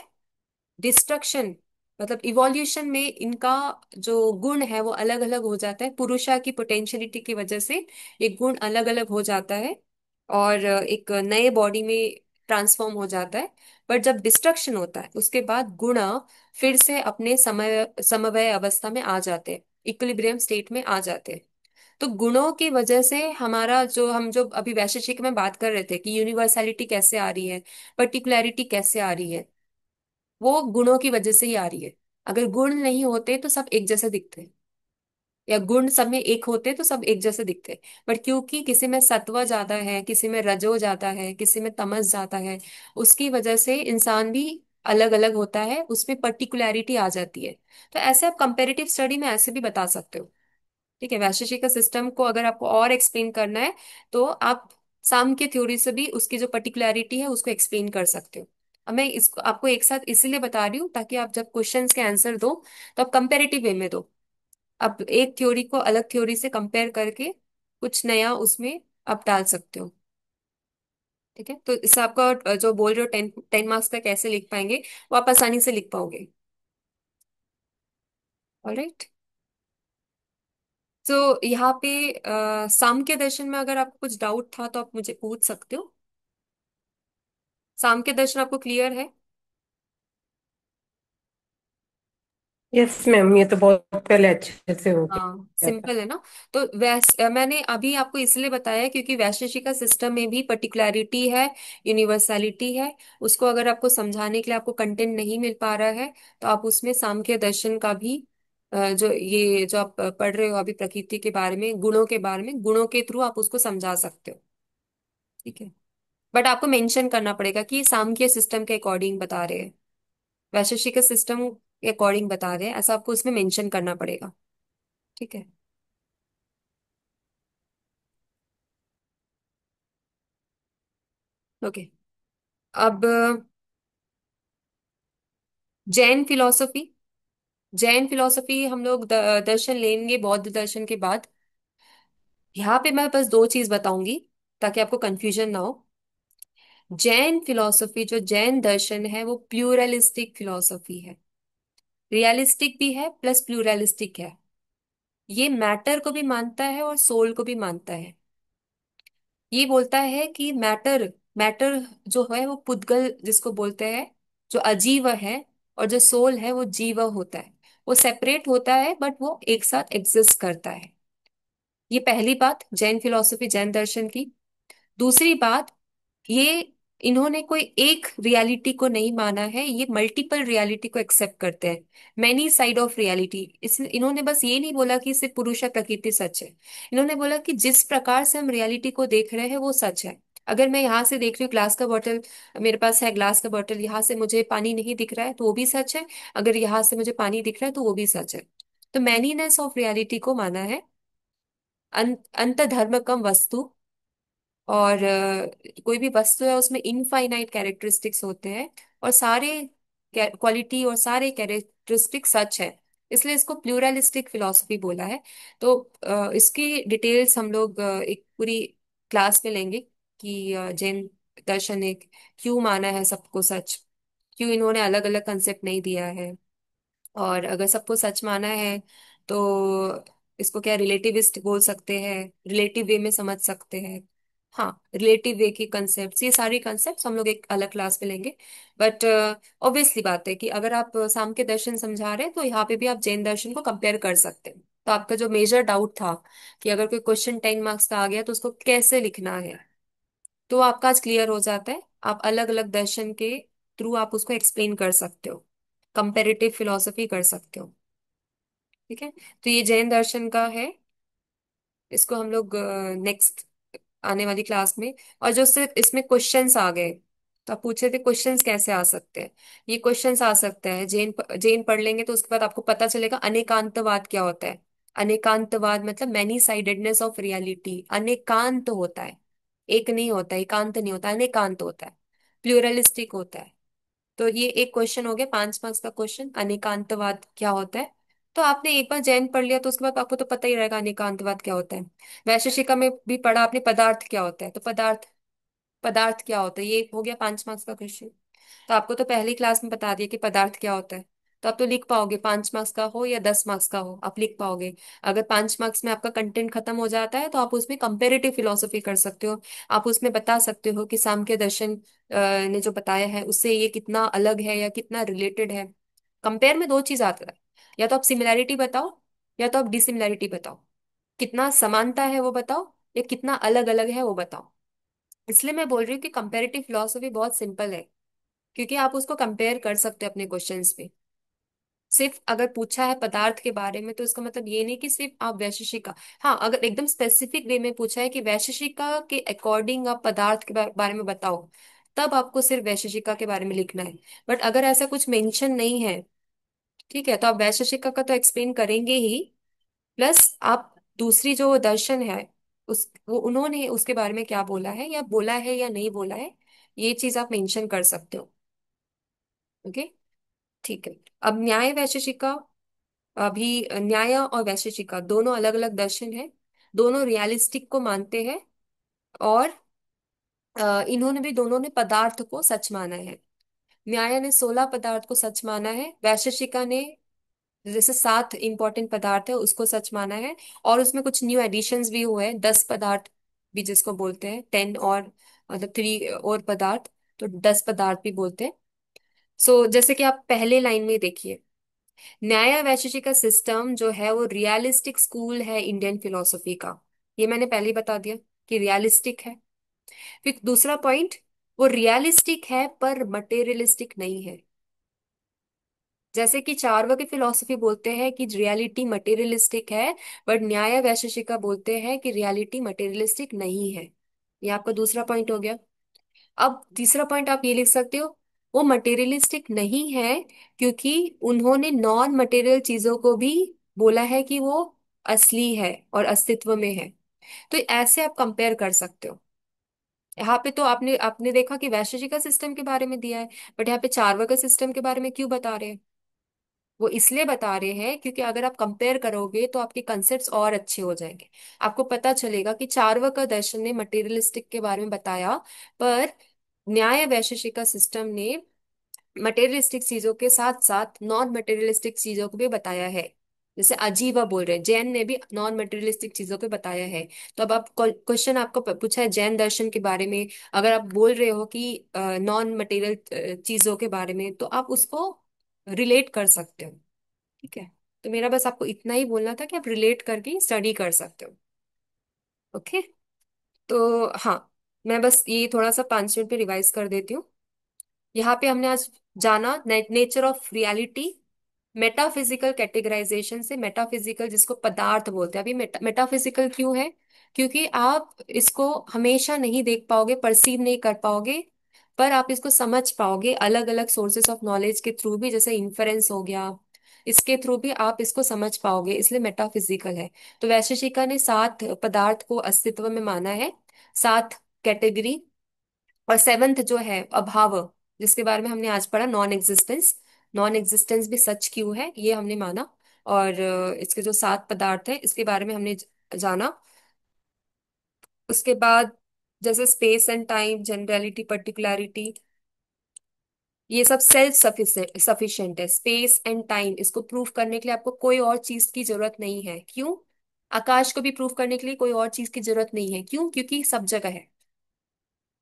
डिस्ट्रक्शन मतलब इवोल्यूशन में इनका जो गुण है वो अलग अलग हो जाता है, पुरुषा की पोटेंशियलिटी की वजह से ये गुण अलग अलग हो जाता है, और एक नए बॉडी में ट्रांसफॉर्म हो जाता है। पर जब डिस्ट्रक्शन होता है उसके बाद गुण फिर से अपने समय समवय अवस्था में आ जाते हैं, इक्विलिब्रियम स्टेट में आ जाते हैं। तो गुणों की वजह से हमारा जो हम जो अभी वैशेषिक में बात कर रहे थे कि यूनिवर्सैलिटी कैसे आ रही है, पर्टिकुलैरिटी कैसे आ रही है, वो गुणों की वजह से ही आ रही है। अगर गुण नहीं होते तो सब एक जैसे दिखते, या गुण सब में एक होते तो सब एक जैसे दिखते। बट क्योंकि किसी में सत्व ज्यादा है, किसी में रजो ज्यादा है, किसी में तमस ज्यादा है, उसकी वजह से इंसान भी अलग अलग होता है, उसमें पर्टिकुलैरिटी आ जाती है। तो ऐसे आप कंपेरेटिव स्टडी में ऐसे भी बता सकते हो। ठीक है, वैशेषिक का सिस्टम को अगर आपको और एक्सप्लेन करना है तो आप साम की थ्योरी से भी उसकी जो पर्टिकुलैरिटी है उसको एक्सप्लेन कर सकते हो। अब मैं इसको आपको एक साथ इसीलिए बता रही हूँ ताकि आप जब क्वेश्चंस के आंसर दो तो आप कंपेरेटिव वे में दो। अब एक थ्योरी को अलग थ्योरी से कंपेयर करके कुछ नया उसमें आप डाल सकते हो। ठीक है, तो इससे आपका जो बोल रहे हो 10 मार्क्स का कैसे लिख पाएंगे, वो आप आसानी से लिख पाओगे। ऑलराइट। तो यहाँ पे सांख्य दर्शन में अगर आपको कुछ डाउट था तो आप मुझे पूछ सकते हो। सांख्य दर्शन आपको क्लियर है? यस मैम, ये तो बहुत पहले अच्छे से हो हाँ, गया था। सिंपल है ना। तो मैंने अभी आपको इसलिए बताया क्योंकि वैशेषिक का सिस्टम में भी पर्टिकुलैरिटी है, यूनिवर्सैलिटी है। उसको अगर आपको समझाने के लिए आपको कंटेंट नहीं मिल पा रहा है तो आप उसमें सांख्य दर्शन का भी जो ये जो आप पढ़ रहे हो अभी प्रकृति के बारे में, गुणों के बारे में, गुणों के थ्रू आप उसको समझा सकते हो। ठीक है, बट आपको मेंशन करना पड़ेगा कि सांख्य सिस्टम के अकॉर्डिंग बता रहे हैं, वैशेषिक सिस्टम के अकॉर्डिंग बता रहे हैं, ऐसा आपको उसमें मेंशन करना पड़ेगा। ठीक है। ओके। अब जैन फिलॉसफी, जैन फिलॉसफी हम लोग दर्शन लेंगे बौद्ध दर्शन के बाद। यहाँ पे मैं बस दो चीज बताऊंगी ताकि आपको कंफ्यूजन ना हो। जैन फिलॉसफी, जो जैन दर्शन है, वो प्लूरलिस्टिक फिलॉसफी है। रियलिस्टिक भी है प्लस प्लूरलिस्टिक है। ये मैटर को भी मानता है और सोल को भी मानता है। ये बोलता है कि मैटर, मैटर जो है वो पुद्गल जिसको बोलते हैं, जो अजीव है, और जो सोल है वो जीव होता है। वो सेपरेट होता है बट वो एक साथ एग्जिस्ट करता है। ये पहली बात जैन फिलॉसफी, जैन दर्शन की। दूसरी बात, ये इन्होंने कोई एक रियलिटी को नहीं माना है, ये मल्टीपल रियलिटी को एक्सेप्ट करते हैं। Many side of reality. इस इन्होंने बस ये नहीं बोला कि सिर्फ पुरुष या प्रकृति सच है। इन्होंने बोला कि जिस प्रकार से हम रियलिटी को देख रहे हैं वो सच है। अगर मैं यहाँ से देख रही हूँ ग्लास का बॉटल, मेरे पास है ग्लास का बॉटल, यहाँ से मुझे पानी नहीं दिख रहा है तो वो भी सच है। अगर यहाँ से मुझे पानी दिख रहा है तो वो भी सच है। तो मैनीनेस ऑफ रियलिटी को माना है। अंत धर्म कम वस्तु, और कोई भी वस्तु है उसमें इनफाइनाइट कैरेक्टरिस्टिक्स होते हैं, और सारे क्वालिटी और सारे कैरेक्टरिस्टिक सच है। इसलिए इसको प्लूरलिस्टिक फिलॉसफी बोला है। तो इसकी डिटेल्स हम लोग एक पूरी क्लास में लेंगे कि जैन दर्शन एक क्यों माना है सबको सच, क्यों इन्होंने अलग अलग कंसेप्ट नहीं दिया है, और अगर सबको सच माना है तो इसको क्या रिलेटिविस्ट बोल सकते हैं, रिलेटिव वे में समझ सकते हैं। हाँ, रिलेटिव वे की कंसेप्ट, ये सारी कंसेप्ट हम लोग एक अलग क्लास में लेंगे। बट ऑब्वियसली बात है कि अगर आप साम के दर्शन समझा रहे हैं तो यहाँ पे भी आप जैन दर्शन को कंपेयर कर सकते हैं। तो आपका जो मेजर डाउट था कि अगर कोई क्वेश्चन 10 मार्क्स का आ गया तो उसको कैसे लिखना है, तो आपका आज क्लियर हो जाता है। आप अलग अलग दर्शन के थ्रू आप उसको एक्सप्लेन कर सकते हो, कंपेरेटिव फिलोसफी कर सकते हो। ठीक है, तो ये जैन दर्शन का है। इसको हम लोग नेक्स्ट आने वाली क्लास में, और जो सिर्फ इसमें क्वेश्चंस आ गए, तो आप पूछे थे क्वेश्चंस कैसे आ सकते हैं। ये क्वेश्चंस आ सकते हैं, जैन जैन पढ़ लेंगे तो उसके बाद आपको पता चलेगा अनेकांतवाद क्या होता है। अनेकांतवाद मतलब मैनी साइडेडनेस ऑफ रियलिटी। अनेकांत होता है, एक नहीं होता, एकांत नहीं होता, अनेकांत होता है, प्लूरलिस्टिक होता है। तो ये एक क्वेश्चन हो गया, 5 मार्क्स का क्वेश्चन, अनेकांतवाद क्या होता है। तो आपने एक बार जैन पढ़ लिया तो उसके बाद आपको तो पता ही रहेगा अनेकांतवाद क्या होता है। वैशेषिका में भी पढ़ा आपने पदार्थ क्या होता है, तो पदार्थ, पदार्थ क्या होता है, ये हो गया 5 मार्क्स का क्वेश्चन। तो आपको तो पहली क्लास में बता दिया कि पदार्थ क्या होता है। तो आप तो लिख पाओगे, 5 मार्क्स का हो या 10 मार्क्स का हो आप लिख पाओगे। अगर 5 मार्क्स में आपका कंटेंट खत्म हो जाता है तो आप उसमें कंपेरेटिव फिलोसफी कर सकते हो। आप उसमें बता सकते हो कि सांख्य दर्शन ने जो बताया है उससे ये कितना अलग है या कितना रिलेटेड है। कंपेयर में दो चीज आता है, या तो आप सिमिलैरिटी बताओ या तो आप डिसिमिलैरिटी बताओ। कितना समानता है वो बताओ, या कितना अलग अलग है वो बताओ। इसलिए मैं बोल रही हूँ कि कंपैरेटिव फिलोसफी बहुत सिंपल है, क्योंकि आप उसको कंपेयर कर सकते हो अपने क्वेश्चंस में। सिर्फ अगर पूछा है पदार्थ के बारे में तो इसका मतलब ये नहीं कि सिर्फ आप वैशेषिका। हाँ, अगर एकदम स्पेसिफिक वे में पूछा है कि वैशेषिका के अकॉर्डिंग आप पदार्थ के बारे में बताओ, तब आपको सिर्फ वैशेषिका के बारे में लिखना है। बट अगर ऐसा कुछ मेंशन नहीं है, ठीक है, तो आप वैशेषिका का तो एक्सप्लेन करेंगे ही, प्लस आप दूसरी जो दर्शन है उस वो उन्होंने उसके बारे में क्या बोला है, या बोला है या नहीं बोला है, ये चीज आप मेंशन कर सकते हो। ओके, ठीक है। अब न्याय वैशेषिका, अभी न्याय और वैशेषिका दोनों अलग अलग दर्शन है, दोनों रियलिस्टिक को मानते हैं, और इन्होंने भी दोनों ने पदार्थ को सच माना है। न्याय ने 16 पदार्थ को सच माना है, वैशेषिका ने जैसे 7 इंपॉर्टेंट पदार्थ है उसको सच माना है, और उसमें कुछ न्यू एडिशंस भी हुए हैं, 10 पदार्थ भी जिसको बोलते हैं, 10 और मतलब 3 और पदार्थ, तो 10 पदार्थ भी बोलते हैं। सो जैसे कि आप पहले लाइन में देखिए, न्याय वैशेषिक सिस्टम जो है वो रियलिस्टिक स्कूल है इंडियन फिलोसफी का। ये मैंने पहले ही बता दिया कि रियलिस्टिक है। फिर दूसरा पॉइंट, वो रियलिस्टिक है पर मटेरियलिस्टिक नहीं है। जैसे कि चार्वाक की फिलोसफी बोलते हैं कि रियलिटी मटेरियलिस्टिक है, बट न्याय वैशेषिका बोलते हैं कि रियलिटी मटेरियलिस्टिक नहीं है। ये आपका दूसरा पॉइंट हो गया। अब तीसरा पॉइंट आप ये लिख सकते हो, वो मटेरियलिस्टिक नहीं है क्योंकि उन्होंने नॉन मटेरियल चीजों को भी बोला है कि वो असली है और अस्तित्व में है। तो ऐसे आप कंपेयर कर सकते हो। यहाँ पे तो आपने आपने देखा कि वैशेषिक सिस्टम के बारे में दिया है, बट यहाँ पे चार्वाक सिस्टम के बारे में क्यों बता रहे हैं? वो इसलिए बता रहे हैं क्योंकि अगर आप कंपेयर करोगे तो आपके कंसेप्ट्स और अच्छे हो जाएंगे। आपको पता चलेगा कि चार्वाक दर्शन ने मटेरियलिस्टिक के बारे में बताया, पर न्याय वैशेषिक सिस्टम ने मटेरियलिस्टिक चीजों के साथ साथ नॉन मटेरियलिस्टिक चीजों को भी बताया है। जैसे अजीबा बोल रहे हैं, जैन ने भी नॉन मटेरियलिस्टिक चीजों को बताया है। तो अब आप क्वेश्चन आपको पूछा है जैन दर्शन के बारे में, अगर आप बोल रहे हो कि नॉन मटेरियल चीजों के बारे में, तो आप उसको रिलेट कर सकते हो। ठीक है, तो मेरा बस आपको इतना ही बोलना था कि आप रिलेट करके स्टडी कर सकते हो। ओके, तो हाँ, मैं बस ये थोड़ा सा 5 मिनट में रिवाइज कर देती हूँ। यहाँ पे हमने आज जाना nature of reality, metaphysical categorization से, मेटाफिजिकल जिसको पदार्थ बोलते हैं। अभी मेटाफिजिकल क्यों है? क्योंकि आप इसको हमेशा नहीं देख पाओगे, परसीव नहीं कर पाओगे, पर आप इसको समझ पाओगे अलग अलग सोर्सेस ऑफ नॉलेज के थ्रू भी, जैसे इन्फरेंस हो गया, इसके थ्रू भी आप इसको समझ पाओगे, इसलिए मेटाफिजिकल है। तो वैशेषिका ने 7 पदार्थ को अस्तित्व में माना है, 7 कैटेगरी। और सेवंथ जो है अभाव, जिसके बारे में हमने आज पढ़ा, नॉन एग्जिस्टेंस। नॉन एग्जिस्टेंस भी सच क्यों है ये हमने माना। और इसके जो 7 पदार्थ है इसके बारे में हमने जाना। उसके बाद जैसे स्पेस एंड टाइम, जनरलिटी, पर्टिकुलरिटी, ये सब सेल्फ सफिशिएंट है। स्पेस एंड टाइम इसको प्रूव करने के लिए आपको कोई और चीज की जरूरत नहीं है। क्यों? आकाश को भी प्रूव करने के लिए कोई और चीज की जरूरत नहीं है। क्यों? क्योंकि सब जगह है।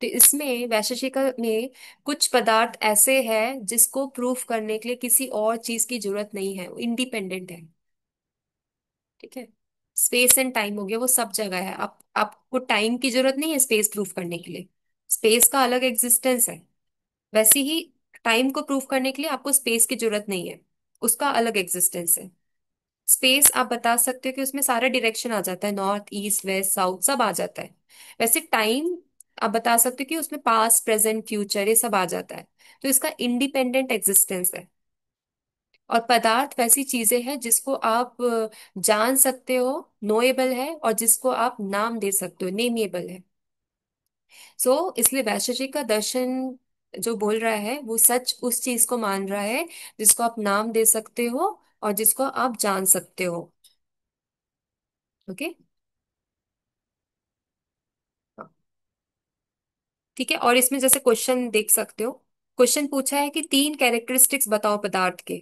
तो इसमें वैशेषिक में कुछ पदार्थ ऐसे हैं जिसको प्रूफ करने के लिए किसी और चीज की जरूरत नहीं है, वो इंडिपेंडेंट है। ठीक है, स्पेस एंड टाइम हो गया, वो सब जगह है। आपको टाइम की जरूरत नहीं है स्पेस प्रूफ करने के लिए, स्पेस का अलग एग्जिस्टेंस है। वैसे ही टाइम को प्रूफ करने के लिए आपको स्पेस की जरूरत नहीं है, उसका अलग एग्जिस्टेंस है। स्पेस आप बता सकते हो कि उसमें सारा डायरेक्शन आ जाता है, नॉर्थ ईस्ट वेस्ट साउथ सब आ जाता है। वैसे टाइम आप बता सकते हो कि उसमें पास्ट प्रेजेंट फ्यूचर ये सब आ जाता है, तो इसका इंडिपेंडेंट एग्जिस्टेंस है। और पदार्थ वैसी चीजें हैं जिसको आप जान सकते हो, नोएबल है, और जिसको आप नाम दे सकते हो, नेमिएबल है। इसलिए वैशेषिक का दर्शन जो बोल रहा है वो सच उस चीज को मान रहा है जिसको आप नाम दे सकते हो और जिसको आप जान सकते हो। ओके, ठीक है। और इसमें जैसे क्वेश्चन देख सकते हो, क्वेश्चन पूछा है कि 3 कैरेक्टरिस्टिक्स बताओ पदार्थ के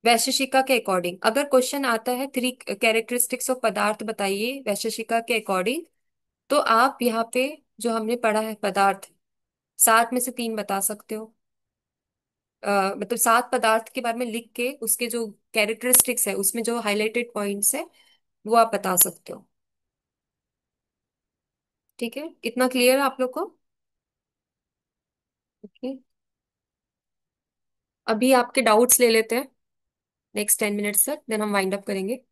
वैशेषिका के अकॉर्डिंग। अगर क्वेश्चन आता है 3 कैरेक्टरिस्टिक्स ऑफ पदार्थ बताइए वैशेषिका के अकॉर्डिंग, तो आप यहाँ पे जो हमने पढ़ा है पदार्थ, 7 में से 3 बता सकते हो। मतलब 7 पदार्थ के बारे में लिख के उसके जो कैरेक्टरिस्टिक्स है उसमें जो हाईलाइटेड पॉइंट्स है वो आप बता सकते हो। ठीक है, इतना क्लियर है आप लोग को? ओके, अभी आपके डाउट्स ले लेते हैं नेक्स्ट 10 मिनट्स तक, देन हम वाइंड अप करेंगे।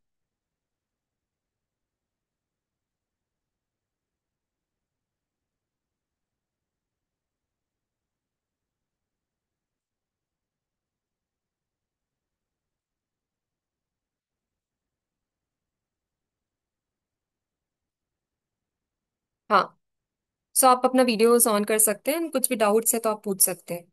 हाँ, सो आप अपना वीडियोस ऑन कर सकते हैं, कुछ भी डाउट्स है तो आप पूछ सकते हैं।